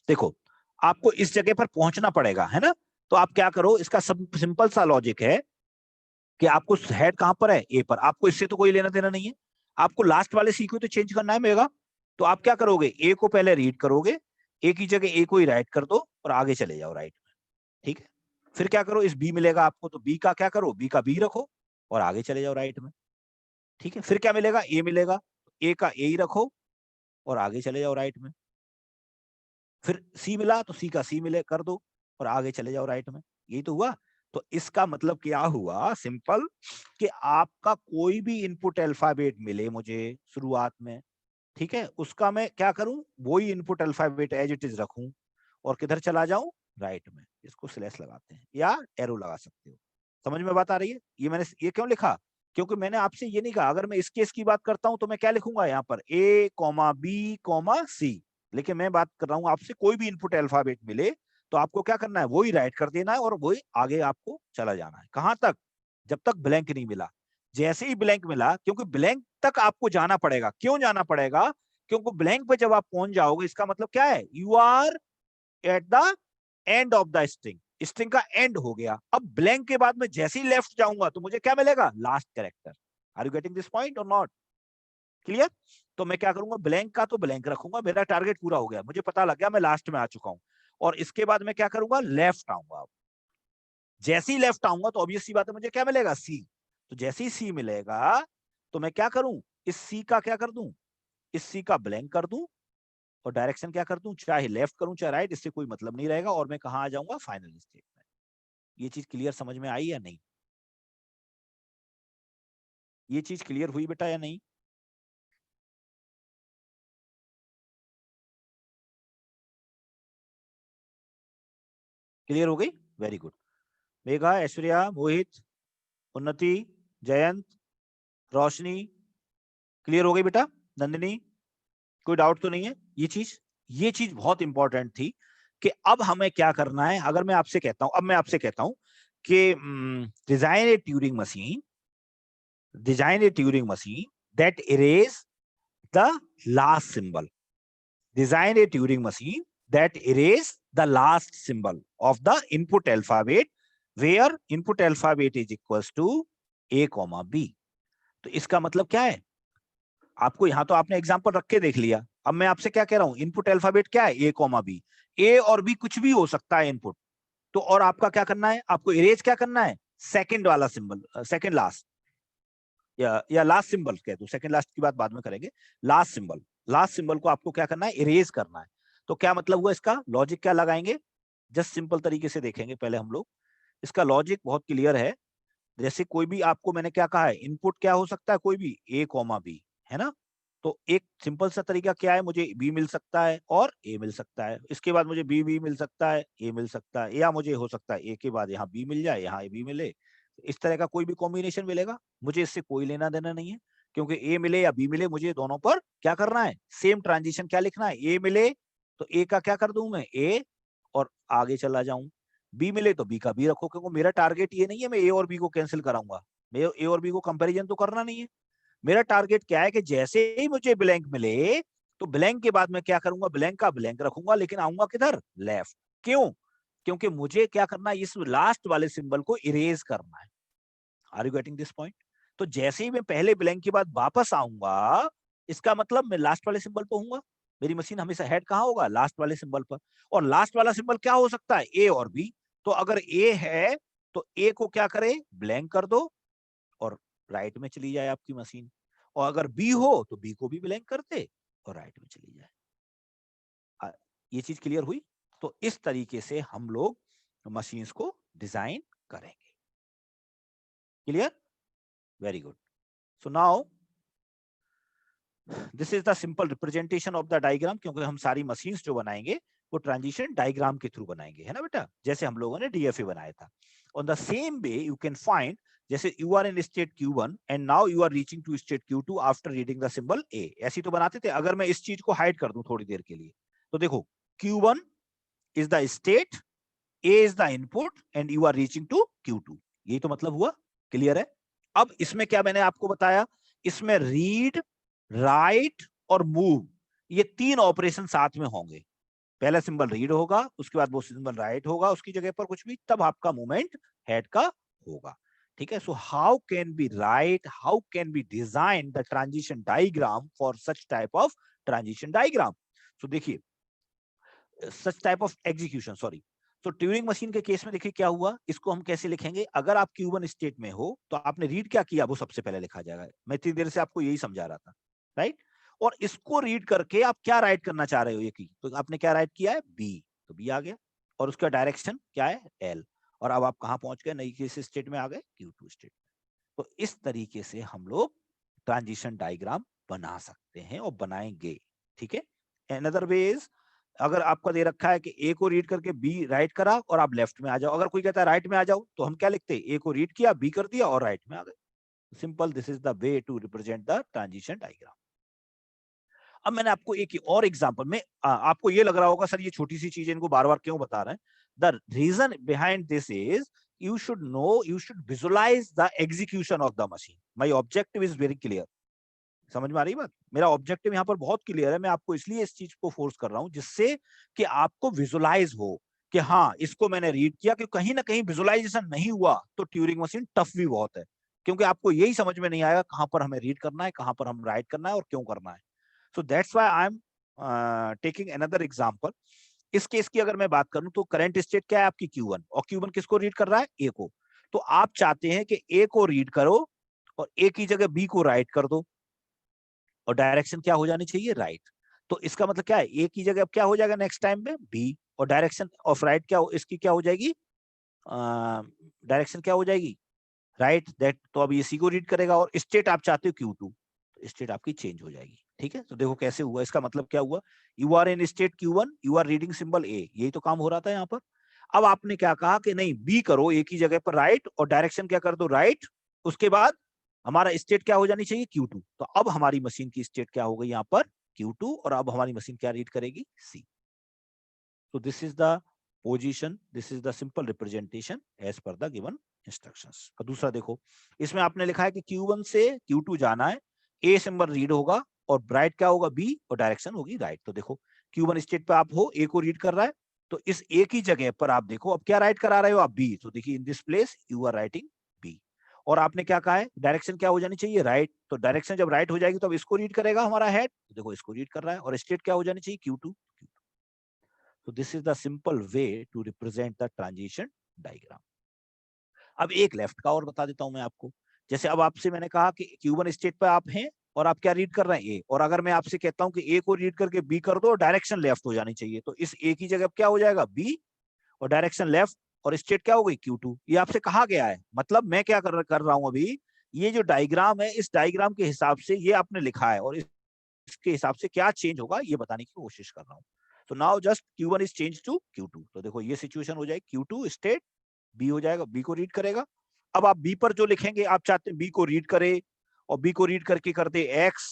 देखो, आपको इस जगह पर पहुंचना पड़ेगा, है ना? तो आप क्या करो, इसका सब सिंपल सा लॉजिक है कि आपको हेड कहां पर है? ए पर। आपको इससे तो कोई लेना देना नहीं है, आपको लास्ट वाले सी को तो चेंज करना है मेगा। तो आप क्या करोगे, ए को पहले रीड करोगे, ए की जगह ए को ही राइट कर दो और आगे चले जाओ राइट में, ठीक है। फिर क्या करो, इस बी मिलेगा आपको, तो बी का क्या करो, बी का बी रखो और आगे चले जाओ राइट में, ठीक है। फिर क्या मिलेगा, ए मिलेगा, ए का ए ही रखो और आगे चले जाओ राइट में। फिर सी मिला तो सी का सी मिले कर दो और आगे चले जाओ राइट में, यही तो हुआ। तो इसका मतलब क्या हुआ, सिंपल, कि आपका कोई भी इनपुट अल्फाबेट मिले मुझे शुरुआत में, ठीक है, उसका मैं क्या करूं, वही input alphabet as it is रखूं और किधर चला जाऊं, राइट में। इसको स्लैश लगाते हैं या एरो लगा सकते हो। समझ में बात आ रही है? ये मैंने ये क्यों लिखा, क्योंकि मैंने आपसे ये नहीं कहा, अगर मैं इस केस की बात करता हूं तो मैं क्या लिखूंगा यहाँ पर, ए कॉमा बी कॉमा सी। लेकिन मैं बात कर रहा हूं आपसे, कोई भी इनपुट अल्फाबेट मिले तो आपको क्या करना है, वही राइट कर देना है और वही आगे आपको चला जाना है। कहां तक? जब तक ब्लैंक नहीं मिला। जैसे ही ब्लैंक मिला, क्योंकि ब्लैंक तक आपको जाना पड़ेगा, क्यों जाना पड़ेगा, क्योंकि ब्लैंक पे जब आप पहुंच जाओगे इसका मतलब क्या है, you are at the end of the string, string का एंड हो गया। अब ब्लैंक के बाद में जैसे ही लेफ्ट जाऊंगा तो मुझे क्या मिलेगा, last character. Are you getting this point और नॉट? क्लियर? तो मैं क्या करूंगा, ब्लैंक का तो ब्लैंक रखूंगा, मेरा टारगेट पूरा हो गया, मुझे पता लग गया मैं लास्ट में आ चुका हूं। और इसके बाद मैं क्या करूंगा, लेफ्ट आऊंगा। जैसे ही लेफ्ट आऊंगा तो ऑब्वियस सी बात है, मुझे क्या मिलेगा, सी। तो जैसे ही सी मिलेगा तो मैं क्या करूं, इस सी का क्या कर दूं, इस सी का ब्लैंक कर दूं और डायरेक्शन क्या कर दूं, चाहे लेफ्ट करूं चाहे राइट, इससे कोई मतलब नहीं रहेगा और मैं कहां आ जाऊंगा, फाइनल स्टेट में। ये चीज क्लियर समझ में आई या नहीं? ये चीज क्लियर हुई बेटा या नहीं? क्लियर हो गई? Very good. मेघा, ऐश्वर्या, मोहित, उन्नति, जयंत, रोशनी, क्लियर हो गई बेटा? नंदिनी, कोई डाउट तो नहीं है? ये चीज बहुत इंपॉर्टेंट थी कि अब हमें क्या करना है। अगर मैं आपसे कहता हूं, अब मैं आपसे कहता हूं कि design a Turing machine, design a Turing machine that erase the last symbol, design a Turing machine that erase the last symbol of the input alphabet where input alphabet is equals to a comma b। तो इसका मतलब क्या है, आपको यहां तो आपने example रख के देख लिया। अब मैं आपसे क्या कह रहा हूं, इनपुट अल्फाबेट क्या है, ए कॉमा बी। ए और बी कुछ भी हो सकता है इनपुट। तो और आपका क्या करना है, आपको इरेज क्या करना है, सेकंड वाला सिंबल, सेकंड लास्ट, या लास्ट सिंबल कह दो, सेकंड लास्ट की बात बाद में करेंगे। लास्ट सिंबल, लास्ट सिंबल को आपको क्या करना है, इरेज करना है। तो क्या मतलब हुआ, इसका लॉजिक क्या लगाएंगे, जस्ट सिंपल तरीके से देखेंगे पहले हम लोग। इसका लॉजिक बहुत क्लियर है। जैसे कोई भी आपको मैंने क्या कहा है, इनपुट क्या हो सकता है, कोई भी ए कॉमा बी, है ना? तो एक सिंपल सा तरीका क्या है, मुझे बी मिल सकता है और ए मिल सकता है, इसके बाद मुझे बी मिल सकता है, ए मिल सकता है, या मुझे हो सकता है ए के बाद यहाँ बी मिल जाए, यहाँ ए बी मिले। इस तरह का कोई भी कॉम्बिनेशन मिलेगा, मुझे इससे कोई लेना देना नहीं है, क्योंकि ए मिले या बी मिले मुझे दोनों पर क्या करना है, सेम ट्रांजिशन क्या लिखना है, ए मिले तो ए का क्या कर दूं मैं, ए, और आगे चला जाऊं। बी मिले तो बी का बी रखो, क्योंकि मेरा टारगेट ये नहीं है मैं ए और बी को कैंसिल कराऊंगा, मैं ए और बी को कंपैरिजन तो करना नहीं है। मेरा टारगेट क्या है कि जैसे ही मुझे ब्लैंक मिले तो ब्लैंक के बाद मैं क्या करूंगा, ब्लैंक का ब्लैंक रखूंगा, लेकिन आऊंगा किधर, लेफ्ट। क्यों? क्योंकि मुझे क्या करना है, इस लास्ट वाले सिंबल को इरेज करना है। Are you getting this point? तो जैसे ही मैं पहले ब्लैंक के बाद वापस आऊंगा, इसका मतलब मैं लास्ट वाले सिंबल पे हूंगा। मेरी मशीन हमेशा हेड कहाँ होगा? लास्ट वाले सिंबल पर। और लास्ट वाला सिंबल क्या हो सकता है? ए और बी। तो अगर ए है तो ए को क्या करे? ब्लैंक कर दो और राइट में चली जाए आपकी मशीन। और अगर बी हो तो बी को भी ब्लैंक कर दे और राइट में चली जाए। ये चीज क्लियर हुई? तो इस तरीके से हम लोग मशीन्स को डिजाइन करेंगे। Clear? Very good. So now this is the simple representation of the diagram, क्योंकि हम सारी मशीन्स जो बनाएंगे वो ट्रांजिशन डायग्राम के थ्रू बनाएंगे, है ना बेटा? जैसे हम लोगों ने डीएफए बनाया था। On the same way you can find, जैसे you are in state Q1 and now you are reaching to state Q2 after reading the symbol A. ऐसी तो बनाते थे। अगर मैं इस चीज को हाइड कर दूं थोड़ी देर के लिए, तो देखो Q1 is the state, A is the input and you are reaching to Q2। यही तो मतलब हुआ। क्लियर है? अब इसमें क्या मैंने आपको बताया, इसमें रीड, राइट और मूव, ये तीन ऑपरेशन साथ में होंगे। पहला सिंबल रीड होगा, उसके बाद वो सिंबल राइट होगा उसकी जगह पर कुछ भी, तब आपका मूवमेंट हेड का होगा। ठीक है? So how can be right, how can be design the transition diagram for such type of transition diagram? So देखिए, such type of execution, sorry. तो ट्यूरिंग मशीन के केस में देखिए क्या हुआ, इसको हम कैसे लिखेंगे? अगर आप Q1 स्टेट में हो तो आपने रीड क्या किया, वो सबसे पहले लिखा जाएगा। मैं इतनी देर से आपको यही समझा रहा था, राइट? और इसको रीड करके आप क्या राइट करना चाह रहे हो, ये की तो आपने क्या राइट किया है? बी, तो बी आ गया। और उसका डायरेक्शन क्या है? एल। और अब आप कहां पहुंच गए? नई किस स्टेट में आ गए? Q2 state. तो इस तरीके से हम लोग ट्रांजिशन डायग्राम बना सकते हैं और बनाएंगे। ठीक है? अनदर वे इज, अगर आपका दे रखा है कि ए को रीड करके बी राइट करा और आप लेफ्ट में आ जाओ, अगर कोई कहता है राइट में आ जाओ, तो हम क्या लिखते हैं? ए को रीड किया, बी कर दिया और राइट में आ गए। Simple, this is the way to represent the transition diagram. अब मैंने आपको एक और एग्जांपल में, आपको ये लग रहा होगा सर ये छोटी सी चीज इनको बार बार क्यों बता रहे हैं? The reason behind this is, you should know, you should visualize the execution of the machine. My objective is very clear. समझ में आ रही बात? मेरा ऑब्जेक्टिव यहाँ पर बहुत क्लियर है। मैं आपको इसलिए इस चीज को फोर्स कर रहा हूँ जिससे कि आपको विजुलाइज हो कि हाँ इसको मैंने रीड किया, कि कहीं ना कहीं विजुलाइजेशन नहीं हुआ तो ट्यूरिंग मशीन टफ भी बहुत है, क्योंकि आपको यही समझ में नहीं आएगा कहां पर हमें रीड करना है, कहां पर हम राइट करना है और क्यों करना है। So that's why I am taking another example. इस केस की अगर मैं बात करूं तो करंट स्टेट क्या है आपकी? Q1, और Q1 किसको रीड कर रहा है? ए को। तो आप चाहते हैं कि ए को रीड करो और ए की जगह बी को राइट कर दो, और डायरेक्शन क्या हो जानी चाहिए? राइट। तो इसका मतलब क्या है? ए की जगह अब क्या हो जाएगा नेक्स्ट टाइम में? बी। और डायरेक्शन ऑफ राइट क्या इसकी क्या हो जाएगी? डायरेक्शन क्या हो जाएगी? राइट। दैट, तो अब इसी को रीड करेगा। और स्टेट आप चाहते हो Q2, तो स्टेट आपकी चेंज हो जाएगी। ठीक है? तो देखो कैसे हुआ, इसका मतलब क्या हुआ? You are in state Q1, you are reading symbol A, यही तो काम हो रहा था यहाँ पर। अब आपने क्या कहा कि नहीं, बी करो ए की जगह पर राइट, और डायरेक्शन क्या कर दो? राइट। उसके बाद हमारा स्टेट क्या हो जानी चाहिए? Q2। तो अब हमारी मशीन की स्टेट क्या हो गई यहाँ पर? Q2। और अब हमारी मशीन क्या रीड करेगी? C। So this is the position, this is the simple representation as per the given instructions। और दूसरा देखो, इसमें आपने लिखा है कि Q1 से Q2 जाना है, A सिंबल रीड होगा और राइट क्या होगा? B, और डायरेक्शन होगी राइट। तो देखो Q1 स्टेट पे आप हो, A को रीड कर रहा है, तो इस A की जगह पर आप देखो अब क्या राइट करा रहे हो आप? B। तो देखिए in this place you are writing B। और आपने क्या कहा है? डायरेक्शन क्या हो जानी चाहिए? राइट। तो डायरेक्शन जब राइट हो जाएगी तो अब इसको रीड करेगा हमारा हेड, तो देखो इसको रीड कर रहा है। और स्टेट क्या हो जानी चाहिए? Q2। So this is the simple way to represent the transition diagram। अब एक लेफ्ट का और बता देता हूं मैं आपको। जैसे अब आपसे मैंने कहा कि Q1 स्टेट पे आप हैं और आप क्या रीड कर रहे हैं? ए। और अगर मैं आपसे कहता हूं कि ए को रीड करके बी कर दो, डायरेक्शन लेफ्ट हो जानी चाहिए, तो इस ए की जगह क्या हो जाएगा? बी, और डायरेक्शन लेफ्ट, और स्टेट क्या हो गई? Q2। ये आपसे कहा गया है। मतलब मैं क्या कर रहा हूं अभी, ये जो डायग्राम है इस डायग्राम के हिसाब से ये आपने लिखा है, और इसके हिसाब से क्या चेंज होगा ये बताने की कोशिश कर रहा हूँ। तो now just Q1 is change to Q2। तो देखो ये सिचुएशन हो जाएगी, Q2 स्टेट, बी हो जाएगा, बी को रीड करेगा। अब आप बी पर जो लिखेंगे, आप चाहते हैं बी को रीड करे और बी को रीड करके कर दे एक्स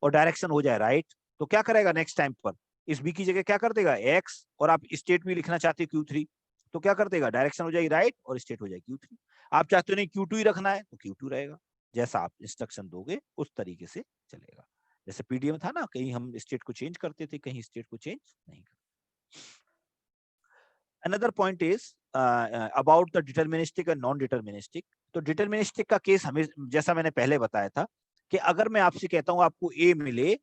और डायरेक्शन हो जाए राइट, तो क्या करेगा नेक्स्ट टाइम पर? इस बी की जगह क्या कर देगा? एक्स। और आप स्टेट भी लिखना चाहते हैं Q3, तो क्या कर देगा? डायरेक्शन हो जाएगी राइट और स्टेट हो जाएगी Q3। आप चाहते हो नहीं Q2 ही रखना है, तो Q2 रहेगा। जैसा आप इंस्ट्रक्शन दोगे उस तरीके से चलेगा। जैसे पीडीएफ था ना, कहीं हम स्टेट को चेंज करते थे, कहीं स्टेट को चेंज नहीं करते। another point is about the deterministic and non deterministic. तो डिटर्मिनिस्टिक का केस हमें, जैसा मैंने पहले बताया था, कि अगर मैं आपसे कहता हूं आपको ए मिले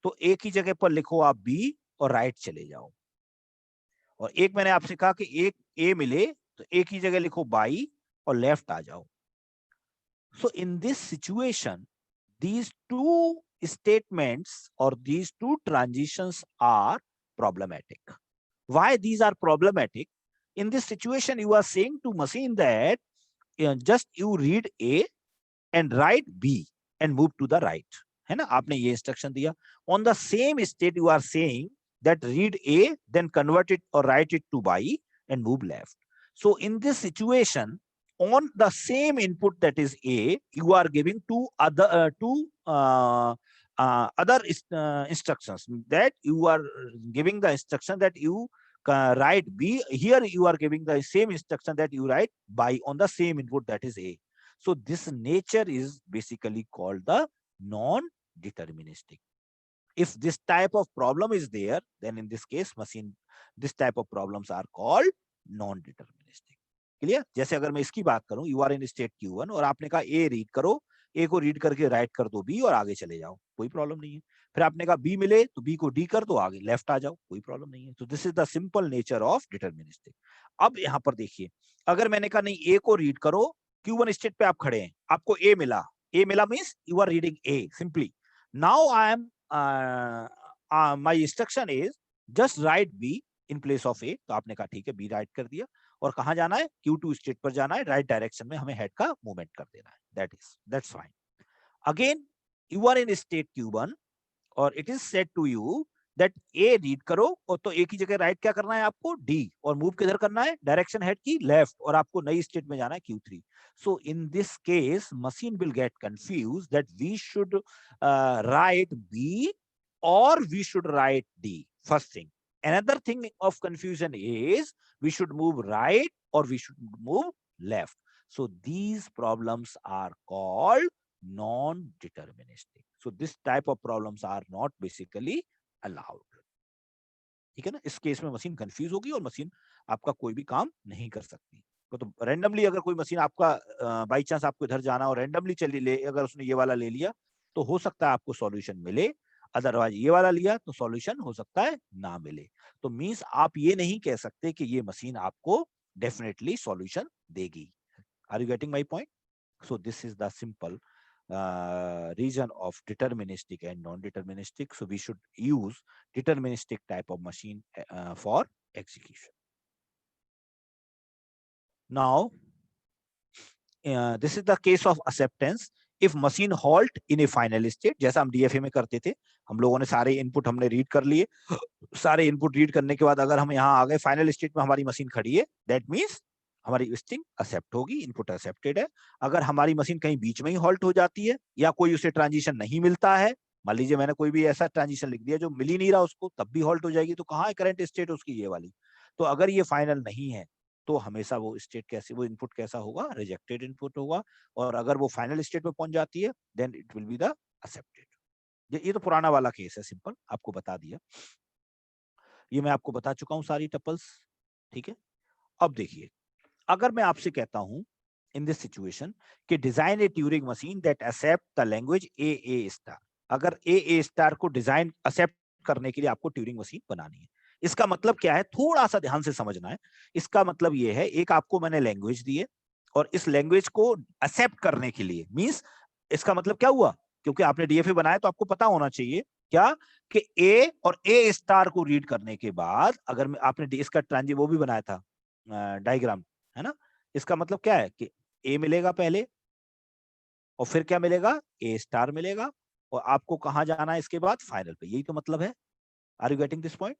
तो ए की जगह पर लिखो आप बी और राइट चले जाओ, और एक मैंने आपसे कहा कि एक ए मिले तो ए की जगह लिखो बाई और लेफ्ट आ जाओ. So in this situation, these two statements or these two transitions are problematic. Why these are problematic? In this situation, you are saying to machine that just you read A and write B and move to the right. है ना, आपने ये instruction दिया. On the same state, you are saying that read A, then convert it or write it to by and move left. So in this situation, on the same input, that is A, you are giving two other instructions. That you are giving the instruction that you write B. Here you are giving the same instruction that you write by on the same input, that is A. So this nature is basically called the non-deterministic. If this type of problem is there, then in this case, machine, this type of problems are called non-deterministic. Clear? जैसे अगर मैं इसकी बात करूं, you are in state Q1 और आपने कहा ए read करो, ए को रीड करके राइट कर दो बी और आगे चले जाओ, कोई प्रॉब्लम नहीं है. फिर आपने कहा बी मिले तो बी को डी कर दो, आगे लेफ्ट आ जाओ, कोई प्रॉब्लम नहीं है. तो this is the simple nature of deterministic. अब यहां पर देखिए, अगर मैंने कहा नहीं ए को रीड करो, Q1 स्टेट पे आप खड़े हैं, आपको ए मिला, ए मिला means you are reading A simply. Now I am my instruction is just write B in place of A. तो आपने कहा ठीक है, बी राइट कर दिया, और कहां जाना है, Q2 स्टेट पर जाना है, राइट डायरेक्शन में हमें हेड का मूवमेंट कर देना है. That's fine. Again you are in state Q1 और it is said to you that A read करो, और तो ए की जगह राइट क्या करना है आपको, डी, और मूव किधर करना है, डायरेक्शन हेड की लेफ्ट, और आपको नई स्टेट में जाना है Q3. So in this case machine will get confuse that we should write B or we should write D, first thing. Another thing of confusion is we should move right or we should move left. So these problems are called non-deterministic. So this type of problems are not basically allowed. ठीक है ना, इस case में machine confuse होगी और machine आपका कोई भी काम नहीं कर सकती. तो रैंडमली अगर कोई मशीन आपका बाई चांस आपको इधर जाना और रैंडमली चली ले, अगर उसने ये वाला ले लिया तो हो सकता है आपको सॉल्यूशन मिले, अदरवाइज ये वाला लिया तो सॉल्यूशन हो सकता है ना मिले. तो मींस आप ये नहीं कह सकते कि ये मशीन आपको डेफिनेटली सॉल्यूशन देगी. Are you getting my point? So this is the simple region of deterministic and non-deterministic. So we should use deterministic type of machine for execution. Now, this is the case of acceptance. If machine halt in a final state, जैसा हम DFA में करते थे, हम लोगों ने सारे input हमने रीड कर लिए, सारे इनपुट रीड करने के बाद अगर हम यहाँ आ गए फाइनल स्टेट में, हमारी मशीन खड़ी है, दैट मीन्स हमारी स्ट्रिंग एक्सेप्ट होगी, इनपुट एक्सेप्टेड है. अगर हमारी मशीन कहीं बीच में ही हॉल्ट हो जाती है या कोई उसे ट्रांजिशन नहीं मिलता है, मान लीजिए मैंने कोई भी ऐसा ट्रांजिशन लिख दिया जो मिल ही नहीं रहा उसको, तब भी हॉल्ट हो जाएगी. तो कहाँ है करंट स्टेट उसकी, ये वाली. तो अगर ये फाइनल नहीं है तो हमेशा वो स्टेट कैसे, वो इनपुट कैसा होगा, रिजेक्टेड इनपुट होगा. और अगर वो फाइनल स्टेट में पहुंच जाती है then it will be the accepted. ये तो पुराना वाला केस है, सिंपल आपको बता दिया. ये मैं आपको बता चुका हूं सारी टपल्स. ठीक है, अब देखिए, अगर मैं आपसे कहता हूं इन दिस सिचुएशन कि design a Turing machine that accept the language A star. अगर ए स्टार को डिजाइन एक्सेप्ट करने के लिए आपको ट्यूरिंग मशीन बनानी है, इसका मतलब क्या है, थोड़ा सा ध्यान से समझना है. इसका मतलब ये है, एक आपको मैंने लैंग्वेज दी है और इस लैंग्वेज को एक्सेप्ट करने के लिए, मींस इसका मतलब क्या हुआ, क्योंकि आपने डीएफए बनाया तो आपको पता होना चाहिए क्या कि ए और ए स्टार को रीड करने के बाद, अगर आपने इसका ट्रांजी वो भी बनाया था डायग्राम, है ना, इसका मतलब क्या है कि ए मिलेगा पहले और फिर क्या मिलेगा, ए स्टार मिलेगा, और आपको कहां जाना है इसके बाद, फाइनल पे. यही तो मतलब है. Are you getting this point?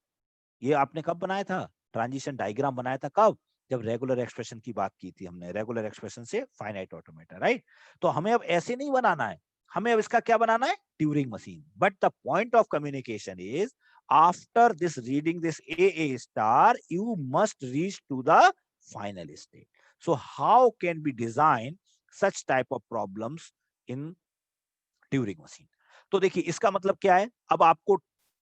ये आपने कब बनाया था, ट्रांजिशन डायग्राम बनाया था कब, जब रेगुलर एक्सप्रेशन की बात की थी हमने, रेगुलर एक्सप्रेशन से फाइनाइट ऑटोमेटा, राइट. तो हमें अब ऐसे नहीं बनाना है, हमें अब इसका क्या बनाना है, Turing machine. But the point of communication is after this reading this A star you must reach to the final state. So how can we design such type of problems in Turing machine? तो देखिए इसका मतलब क्या है, अब आपको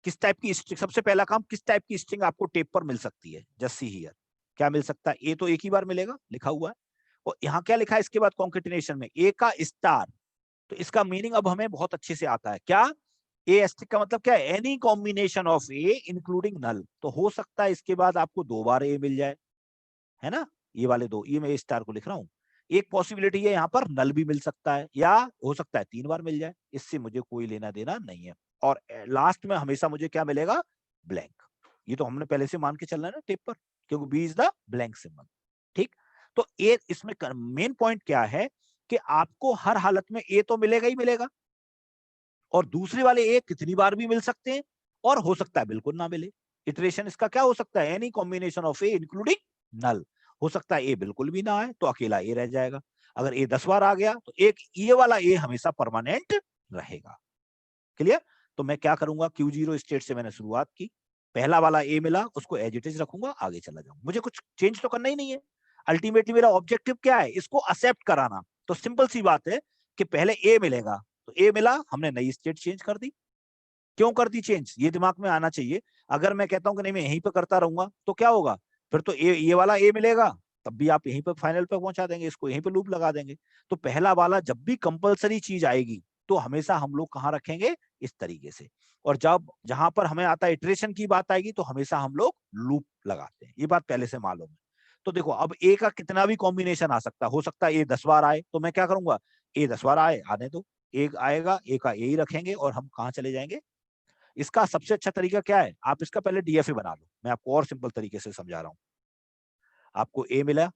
किस type की स्ट्रिंग, सबसे पहला काम किस टाइप की स्ट्रिंग आपको टेप पर मिल सकती है, जस्ट सी हियर. क्या मिल सकता है? ए तो एक ही बार मिलेगा, लिखा हुआ है, और यहाँ क्या लिखा है इसके बाद कॉन्केटिनेशन में, ए का स्टार। तो इसका मीनिंग अब हमें बहुत अच्छे से आता है, क्या? ए एस्टिक का मतलब क्या है? Any combination of A including null. तो हो सकता है इसके बाद आपको 2 बार ए मिल जाए, है ना? ये वाले 2, ये मैं ए स्टार को लिख रहा हूं। एक पॉसिबिलिटी है यहाँ पर नल भी मिल सकता है, या हो सकता है 3 बार मिल जाए, इससे मुझे कोई लेना देना नहीं है। और लास्ट में हमेशा मुझे क्या मिलेगा? ब्लैंक। ये तो हमने पहले से मान के चलना है ना टेप पर, क्योंकि B is the blank symbol. ठीक, तो ए इसमें मेन पॉइंट क्या है कि आपको हर हालत में ए तो मिलेगा ही मिलेगा, और दूसरे वाले ए कितनी बार भी मिल सकते हैं, और हो सकता है बिल्कुल ना मिले। इटरेशन इसका क्या हो सकता है? Any combination of A including null. हो सकता है ए बिल्कुल भी ना आए, तो अकेला ए रह जाएगा। अगर ए 10 बार आ गया तो एक ये वाला ए हमेशा परमानेंट रहेगा। क्लियर? तो मैं क्या करूंगा, Q0 स्टेट से मैंने शुरुआत की, पहला वाला ए मिला, उसको एज इट इज रखूंगा, आगे चला जाऊंगा, मुझे कुछ चेंज तो करना ही नहीं है। अल्टीमेटली मेरा ऑब्जेक्टिव क्या है? इसको एक्सेप्ट कराना। तो सिंपल सी बात है कि पहले ए मिलेगा, तो ए मिला, हमने नई स्टेट चेंज कर दी। क्यों कर दी चेंज? ये दिमाग में आना चाहिए। अगर मैं कहता हूं कि नहीं मैं यहीं पे करता रहूंगा, तो क्या होगा? फिर तो ये वाला ए मिलेगा, तब भी आप यहीं पे फाइनल पे पहुंचा देंगे, इसको यहीं पे लूप लगा देंगे। तो पहला वाला जब भी कंपलसरी चीज आएगी, तो हमेशा हम लोग कहाँ रखेंगे? इस तरीके से। और जब जहां पर हमें आता है इटरेशन की बात आएगी, तो हमेशा हम लोग लूप लगाते हैं। ये बात पहले से मालूम है। तो देखो, अब ए का कितना भी कॉम्बिनेशन आ सकता है, हो सकता है ए 10 बार आए, तो मैं क्या करूंगा? ए 10 बार आए, आने दो, एक आएगा, ए का ए ही रखेंगे, और हम कहाँ चले जाएंगे? इसका सबसे अच्छा तरीका क्या है? आप इसका पहले डीएफए बना लो। मैं आपको और सिंपल तरीके से समझा रहा हूं। आपको ए मिला,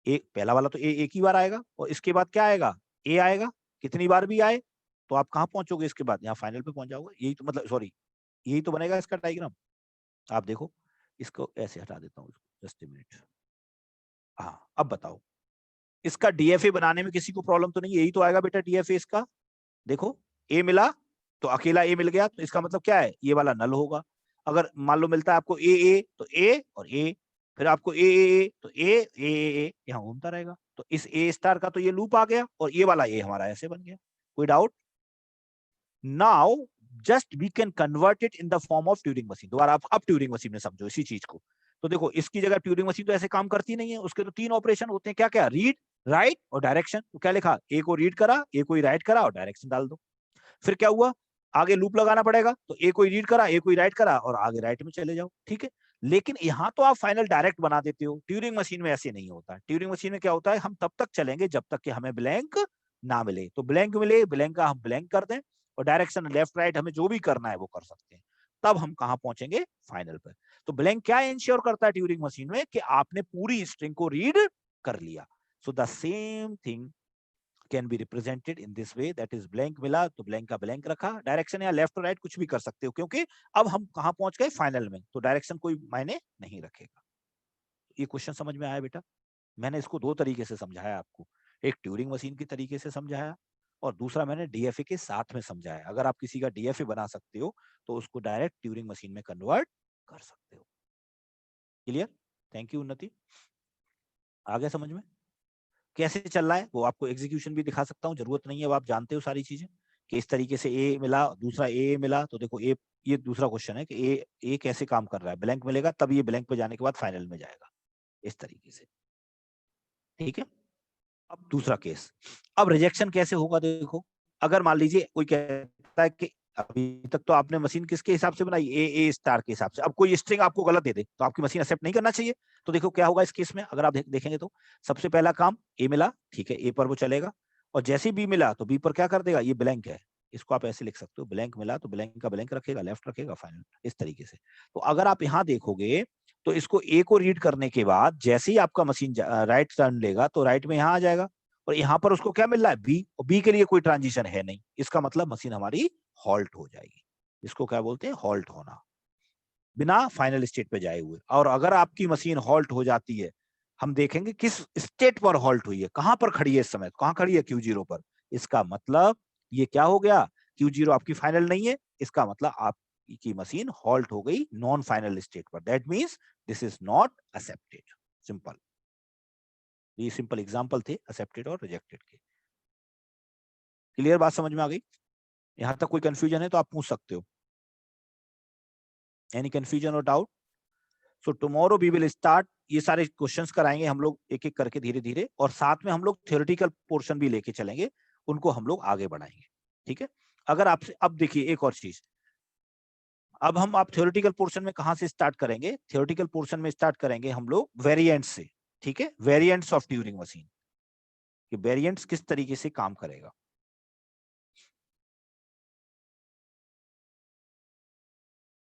ए पहला वाला तो ए एक ही बार आएगा, और इसके बाद क्या आएगा? ए आएगा, कितनी बार भी आए, तो आप कहां पहुंचोगे? इसके बाद यहाँ फाइनल पे पहुंच जाओगे। यही तो मतलब, सॉरी, यही तो बनेगा इसका डायग्राम। आप देखो, इसको ऐसे हटा देता हूँ, जस्ट ए मिनट। हाँ, अब बताओ, इसका डीएफए बनाने में किसी को प्रॉब्लम तो नहीं? यही तो आएगा बेटा डीएफए इसका। देखो, ए मिला, तो अकेला ए मिल गया, तो इसका मतलब क्या है? ये वाला नल होगा। अगर मान लो मिलता है आपको ए, तो ए और ए, फिर आपको ए, तो ए यहाँ घूमता रहेगा। तो इस ए स्टार का तो ये लूप आ गया, और ये वाला ए हमारा ऐसे बन गया। कोई doubt? Now just we can convert it in the form of Turing machine. दोबारा आप अब ट्यूरिंग मशीन में समझो इसी चीज को। तो देखो, इसकी जगह ट्यूरिंग मशीन तो ऐसे काम करती नहीं है, उसके तो 3 ऑपरेशन होते हैं। क्या क्या? रीड, राइट और डायरेक्शन। तो क्या लिखा? ए को रीड करा, ए को राइट करा, और डायरेक्शन डाल दो। फिर क्या हुआ? आगे लूप लगाना पड़ेगा, तो ए कोई रीड करा, ए कोई राइट करा, और आगे राइट में चले जाओ। ठीक है, लेकिन यहाँ तो आप फाइनल डायरेक्ट बना देते हो। ट्यूरिंग मशीन में ऐसे नहीं होता। ट्यूरिंग मशीन में क्या होता है? हम तब तक चलेंगे जब तक कि हमें ब्लैंक ना मिले। तो ब्लैंक मिले, ब्लैंक का हम ब्लैंक कर दें, और डायरेक्शन लेफ्ट राइट हमें जो भी करना है वो कर सकते हैं। तब हम कहाँ पहुंचेंगे? फाइनल पर। तो ब्लैंक क्या इंश्योर करता है ट्यूरिंग मशीन में? कि आपने पूरी स्ट्रिंग को रीड कर लिया। So the same thing can be represented in this way, that is blank मिला तो blank का blank रखा, डायरेक्शन या लेफ्ट राइट कुछ भी कर सकते हो, क्योंकि अब हम कहां पहुंच गए? फाइनल में, तो डायरेक्शन कोई मायने नहीं रखेगा। ये क्वेश्चन समझ में आया बेटा? मैंने इसको 2 तरीके से समझाया आपको, एक ट्यूरिंग मशीन की तरीके से समझाया, और दूसरा मैंने डीएफए के साथ में समझाया। अगर आप किसी का डीएफए बना सकते हो, तो उसको डायरेक्ट ट्यूरिंग मशीन में कन्वर्ट कर सकते हो। क्लियर? थैंक यू उन्नति। आ गया समझ में? कैसे चल रहा है वो आपको एग्जीक्यूशन भी दिखा सकता हूँ, जरूरत नहीं है, अब आप जानते हो सारी चीजें कि इस तरीके से ए मिला, दूसरा ए मिला, तो देखो ए, ये दूसरा क्वेश्चन है कि ए कैसे काम कर रहा है। ब्लैंक मिलेगा, तब ये ब्लैंक पे जाने के बाद फाइनल में जाएगा, इस तरीके से। ठीक है, अब दूसरा केस। अब रिजेक्शन कैसे होगा? देखो, अगर मान लीजिए कोई कहता है कि अभी तक तो आपने मशीन किसके हिसाब से बनाई? ए स्टार के हिसाब से। अब कोई स्ट्रिंग आपको गलत दे दे, तो आपकी मशीन एक्सेप्ट नहीं करना चाहिए। तो देखो क्या होगा इस केस में, अगर आप देखेंगे तो सबसे पहला काम, ए मिला, ठीक है, ए पर वो चलेगा, और जैसे ही बी मिला तो बी पर क्या कर देगा? ये ब्लैंक है, इसको आप ऐसे लिख सकते हो, ब्लैंक मिला तो ब्लैंक का ब्लैंक रखेगा, लेफ्ट रखेगा, फाइनल, इस तरीके से। तो अगर आप यहाँ देखोगे, तो इसको ए को रीड करने के बाद जैसे ही आपका मशीन राइट टर्न लेगा, तो राइट में यहाँ आ जाएगा, और यहाँ पर उसको क्या मिल रहा है? बी, और बी के लिए कोई ट्रांजिशन है नहीं, इसका मतलब मशीन हमारी हॉल्ट हो जाएगी। इसको क्या बोलते हैं? हॉल्ट होना, बिना फाइनल स्टेट पे जाए हुए। और अगर आपकी मशीन हॉल्ट हो जाती है, हम देखेंगे किस स्टेट पर हॉल्ट हुई है, कहां पर खड़ी है इस समय, कहां खड़ी है? Q0 पर। इसका मतलब ये क्या हो गया? Q0 आपकी फाइनल नहीं है, इसका मतलब आपकी मशीन हॉल्ट हो गई नॉन फाइनल स्टेट पर। That means this is not accepted. Simple. ये सिंपल एग्जांपल थे एक्सेप्टेड और रिजेक्टेड के। क्लियर? बात समझ में आ गई? यहां तक कोई कंफ्यूजन है तो आप पूछ सकते हो। एनी कंफ्यूजन और doubt? So tomorrow we will start ये सारे क्वेश्चंस कराएंगे हम लोग एक एक करके धीरे धीरे, और साथ में हम लोग थ्योरेटिकल पोर्शन भी लेके चलेंगे, उनको हम लोग आगे बढ़ाएंगे। ठीक है, अगर आपसे अब देखिए एक और चीज, अब हम आप थ्योरेटिकल पोर्शन में कहां से स्टार्ट करेंगे? थ्योरेटिकल पोर्शन में स्टार्ट करेंगे हम लोग वेरिएंट्स से। ठीक है, वेरिएंट्स ऑफ ट्यूरिंग मशीन, कि वेरिएंट्स किस तरीके से काम करेगा।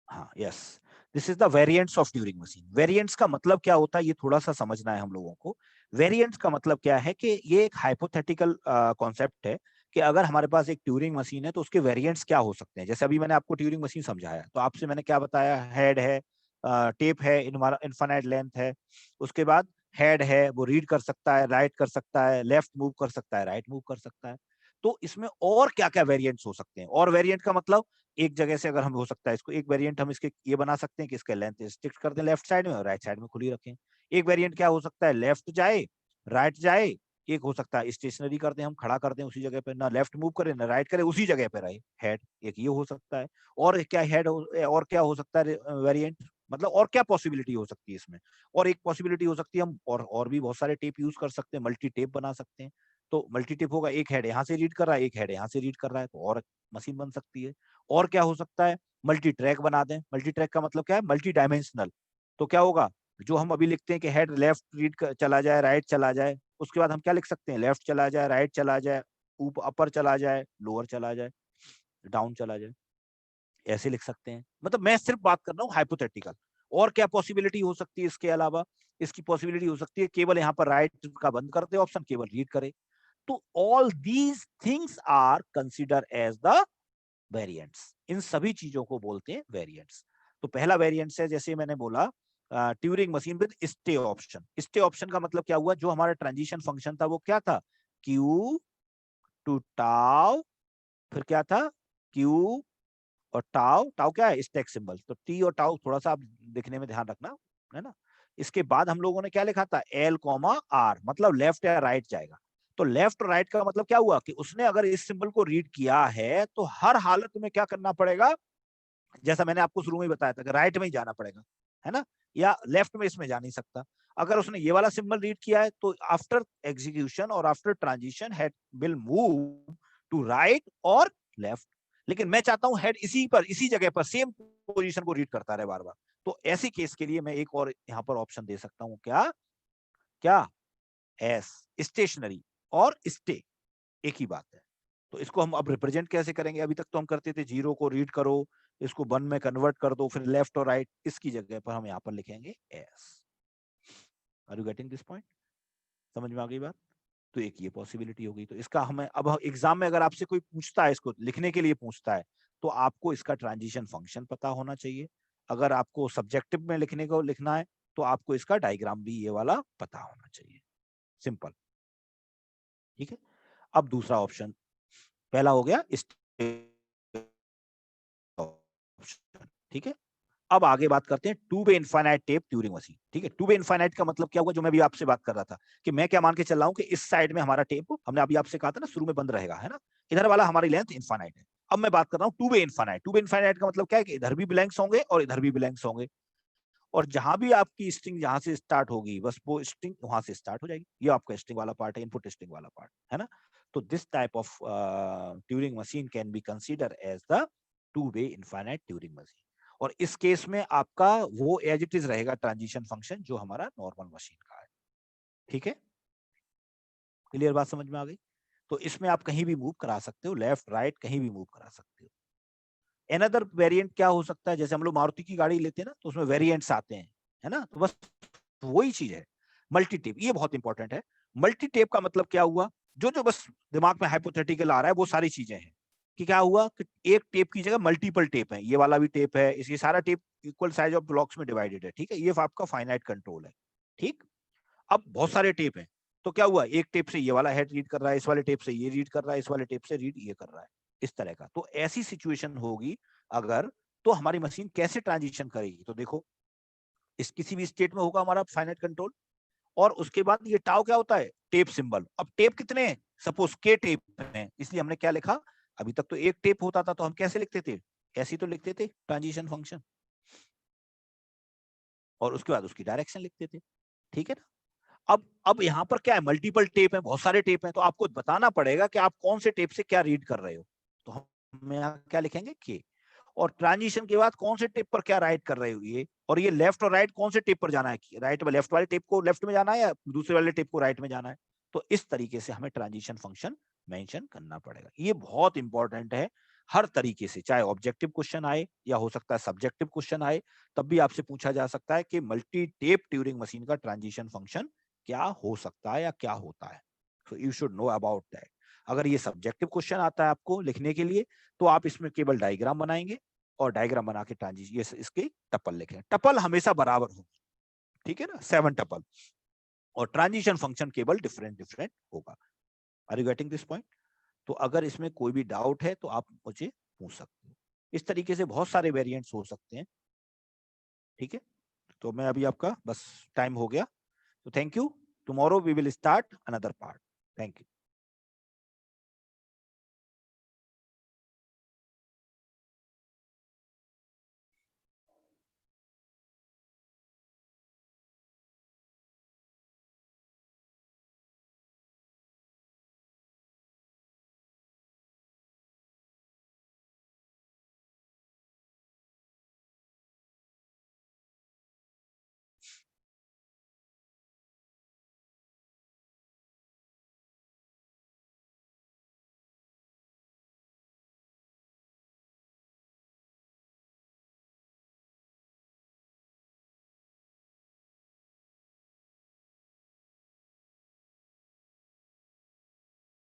हाँ, yes, this is the variants of Turing machine. Variants का मतलब क्या होता है, ये थोड़ा सा समझना है हम लोगों को। वेरिएंट्स का मतलब क्या है कि ये एक हाइपोथेटिकल कॉन्सेप्ट है कि अगर हमारे पास एक ट्यूरिंग मशीन है तो उसके वेरिएंट्स क्या हो सकते हैं। जैसे अभी मैंने आपको ट्यूरिंग मशीन समझाया, तो आपसे मैंने क्या बताया, हेड है, टेप है, इनफाइनाइट लेंथ है, उसके बाद हेड है, वो रीड कर सकता है, राइट कर सकता है, लेफ्ट मूव कर सकता है, राइट मूव कर सकता है। तो इसमें और क्या क्या वेरिएंट्स हो सकते हैं? और वेरिएंट का मतलब एक जगह से अगर हम हो सकता है इसको, एक वेरिएंट हम इसके ये बना सकते हैं कि इसका लेंथ स्टिक कर दें लेफ्ट साइड में और राइट साइड में खुली रखें। एक वेरिएंट क्या हो सकता है, लेफ्ट जाए राइट जाए। एक हो सकता है स्टेशनरी कर दें, हम खड़ा कर दें उसी जगह पे, ना लेफ्ट मूव करे ना राइट करे, उसी जगह पे रहे हेड। एक ये हो सकता है। और क्या हेड और क्या हो सकता है वेरिएंट, मतलब और क्या पॉसिबिलिटी हो सकती है इसमें? और एक पॉसिबिलिटी हो सकती है, हम और भी बहुत सारे टेप यूज कर सकते हैं, मल्टी टेप बना सकते हैं। तो मल्टी टेप होगा, एक हेड यहाँ से रीड कर रहा है, एक हेड यहाँ से रीड कर रहा है, तो और मशीन बन सकती है। और क्या हो सकता है, मल्टी ट्रैक बना दें। मल्टी ट्रैक का मतलब क्या है, मल्टी डायमेंशनल। तो क्या होगा, जो हम अभी लिखते हैं कि हेड लेफ्ट रीड चला जाए, राइट चला जाए, उसके बाद हम क्या लिख सकते हैं, लेफ्ट चला जाए, राइट चला जाए, ऊपर अपर चला जाए, लोअर चला जाए, डाउन चला जाए, ऐसे लिख सकते हैं। मतलब मैं सिर्फ बात कर रहा हूँ हाइपोथेटिकल। और क्या पॉसिबिलिटी हो सकती है इसके अलावा? इसकी पॉसिबिलिटी हो सकती है केवल यहाँ पर राइट का बंद कर दे ऑप्शन, केवल रीड करे। तो all these things are consider as the variants. इन सभी चीजों को बोलते हैं वेरिएंट्स। तो पहला वेरिएंट्स है, जैसे मैंने बोला, Turing machine with stay option. Stay option का मतलब क्या हुआ, जो हमारा ट्रांजिशन फंक्शन था वो क्या था, क्यू टू टाउ, फिर क्या था, क्यू और टाउ। टाउ क्या है, स्टैक सिंबल। तो टी और टाउ थोड़ा सा आप दिखने में ध्यान रखना, है ना। इसके बाद हम लोगों ने क्या लिखा था, एल कॉमा आर, मतलब लेफ्ट या राइट जाएगा। तो लेफ्ट और राइट का मतलब क्या हुआ कि उसने अगर इस सिंबल को रीड किया है तो हर हालत में क्या करना पड़ेगा, जैसा मैंने आपको शुरू में बताया था कि राइट में ही जाना पड़ेगा, है ना, या लेफ्ट में इसमें जा नहीं सकता। अगर उसने ये वाला सिंबल रीड किया है तो आफ्टर एग्जीक्यूशन और after transition head will move to right और लेफ्ट। लेकिन मैं चाहता हूं हेड इसी पर, इसी जगह पर सेम पोजीशन को रीड करता रहे बार बार। तो ऐसे केस के लिए मैं एक और यहाँ पर ऑप्शन दे सकता हूँ, क्या क्या, एस, स्टेशनरी और स्टे, एक ही बात है। तो इसको हम अब रिप्रेजेंट कैसे करेंगे, अभी तक तो हम करते थे जीरो को रीड करो, इसको वन में कन्वर्ट कर दो, फिर लेफ्ट और राइट, इसकी जगह पर हम यहाँ पर लिखेंगे S. Are you getting this point? समझ में आ गई बात? तो एक ये पॉसिबिलिटी होगी। तो इसका हमें अब एग्जाम में अगर आपसे कोई पूछता है, इसको लिखने के लिए पूछता है, तो आपको इसका ट्रांजिशन फंक्शन पता होना चाहिए। अगर आपको सब्जेक्टिव में लिखने को लिखना है तो आपको इसका डायग्राम भी ये वाला पता होना चाहिए। सिंपल, ठीक है। अब दूसरा ऑप्शन, पहला हो गया ऑप्शन, ठीक है। अब आगे बात करते हैं to way infinite tape Turing machine. ठीक है, टू वे इनफाइनाइट का मतलब क्या हुआ, जो मैं भी आपसे बात कर रहा था कि मैं क्या मान के चल रहा हूं कि इस साइड में हमारा टेप, हमने अभी आपसे कहा था ना शुरू में, बंद रहेगा, है ना। इधर वाला हमारी लेंथ इनफाइनाइट है। अब मैं बात कर रहा हूँ to way infinite. To way infinite का मतलब क्या है कि इधर भी ब्लैंक्स होंगे और इधर भी ब्लैंक्स होंगे, और जहां भी आपकी स्ट्रिंग जहां से स्टार्ट होगी बस वो स्ट्रिंग वहां से स्टार्ट हो जाएगी। ये आपका स्ट्रिंग वाला पार्ट है, इनपुट स्ट्रिंग वाला पार्ट, है ना। तो this type of Turing machine can be consider as the two way infinite Turing machine. और इस केस में आपका वो एज इट इज रहेगा ट्रांजिशन फंक्शन जो हमारा नॉर्मल मशीन का है। ठीक है, क्लियर बात समझ में आ गई? तो इसमें आप कहीं भी मूव करा सकते हो, लेफ्ट राइट कहीं भी मूव करा सकते हो। एनदर वेरिएंट क्या हो सकता है, जैसे हम लोग मारुति की गाड़ी लेते हैं ना, तो उसमें वेरिएंट्स आते हैं, है ना। तो बस वही चीज है, मल्टी टेप, ये बहुत इंपॉर्टेंट है। मल्टी टेप का मतलब क्या हुआ, जो जो बस दिमाग में हाइपोथेटिकल आ रहा है वो सारी चीजें हैं। कि क्या हुआ कि एक टेप की जगह मल्टीपल टेप है, ये वाला भी टेप है, इसकी सारा tape equal size of blocks में डिवाइडेड है, ठीक है। ये आपका फाइनाइट कंट्रोल है, ठीक। अब बहुत सारे टेप हैं, तो क्या हुआ, एक टेप से ये वाला हेड रीड कर रहा है, इस वाले टेप से ये रीड कर रहा है, इस वाले टेप से रीड ये कर रहा है, इस तरह का। तो ऐसी सिचुएशन होगी अगर, तो हमारी मशीन कैसे ट्रांजिशन करेगी, तो देखो, इस किसी भी स्टेट में होगा हमारा फाइनाइट कंट्रोल, और उसके बाद ये टाउ क्या होता है, टेप सिंबल। अब टेप कितने हैं, सपोज के टेप हैं, इसलिए हमने क्या लिखा, अभी तक तो एक टेप होता था तो हम कैसे लिखते थे, ऐसे तो लिखते थे ट्रांजिशन फंक्शन, और उसके बाद उसकी डायरेक्शन लिखते थे। ठीक है ना। अब यहाँ पर क्या है, मल्टीपल टेप है, बहुत सारे टेप हैं, तो आपको बताना पड़ेगा कि आप कौन से टेप से क्या रीड कर रहे हो। तो हम यहाँ क्या लिखेंगे के, और ट्रांजिशन के बाद कौन से टेप पर क्या राइट कर रहे हो ये, और ये लेफ्ट और राइट कौन से टेप पर जाना है, राइट में लेफ्ट वाले टेप को लेफ्ट में जाना है या दूसरे वाले टेप को राइट में जाना है। तो इस तरीके से हमें ट्रांजिशन फंक्शन मेंशन करना पड़ेगा। ये बहुत इंपॉर्टेंट है हर तरीके से, चाहे ऑब्जेक्टिव क्वेश्चन आए या हो सकता है सब्जेक्टिव क्वेश्चन आए, तब भी आपसे पूछा जा सकता है कि मल्टी टेप ट्यूरिंग मशीन का ट्रांजिशन फंक्शन क्या हो सकता है या क्या होता है। So you should know about that. अगर ये सब्जेक्टिव क्वेश्चन आता है आपको लिखने के लिए, तो आप इसमें केवल डायग्राम बनाएंगे और डायग्राम बना के ट्रांजिशन ये इसके टपल लिखें। टपल हमेशा बराबर होगा, ठीक है ना, 7 टपल, और ट्रांजिशन फंक्शन केवल डिफरेंट डिफरेंट होगा। Are you getting this point? तो अगर इसमें कोई भी डाउट है तो आप मुझे पूछ सकते हो। इस तरीके से बहुत सारे वेरिएंट्स हो सकते हैं, ठीक है। तो मैं अभी आपका बस टाइम हो गया, तो thank you. Tomorrow we will start another part. Thank you.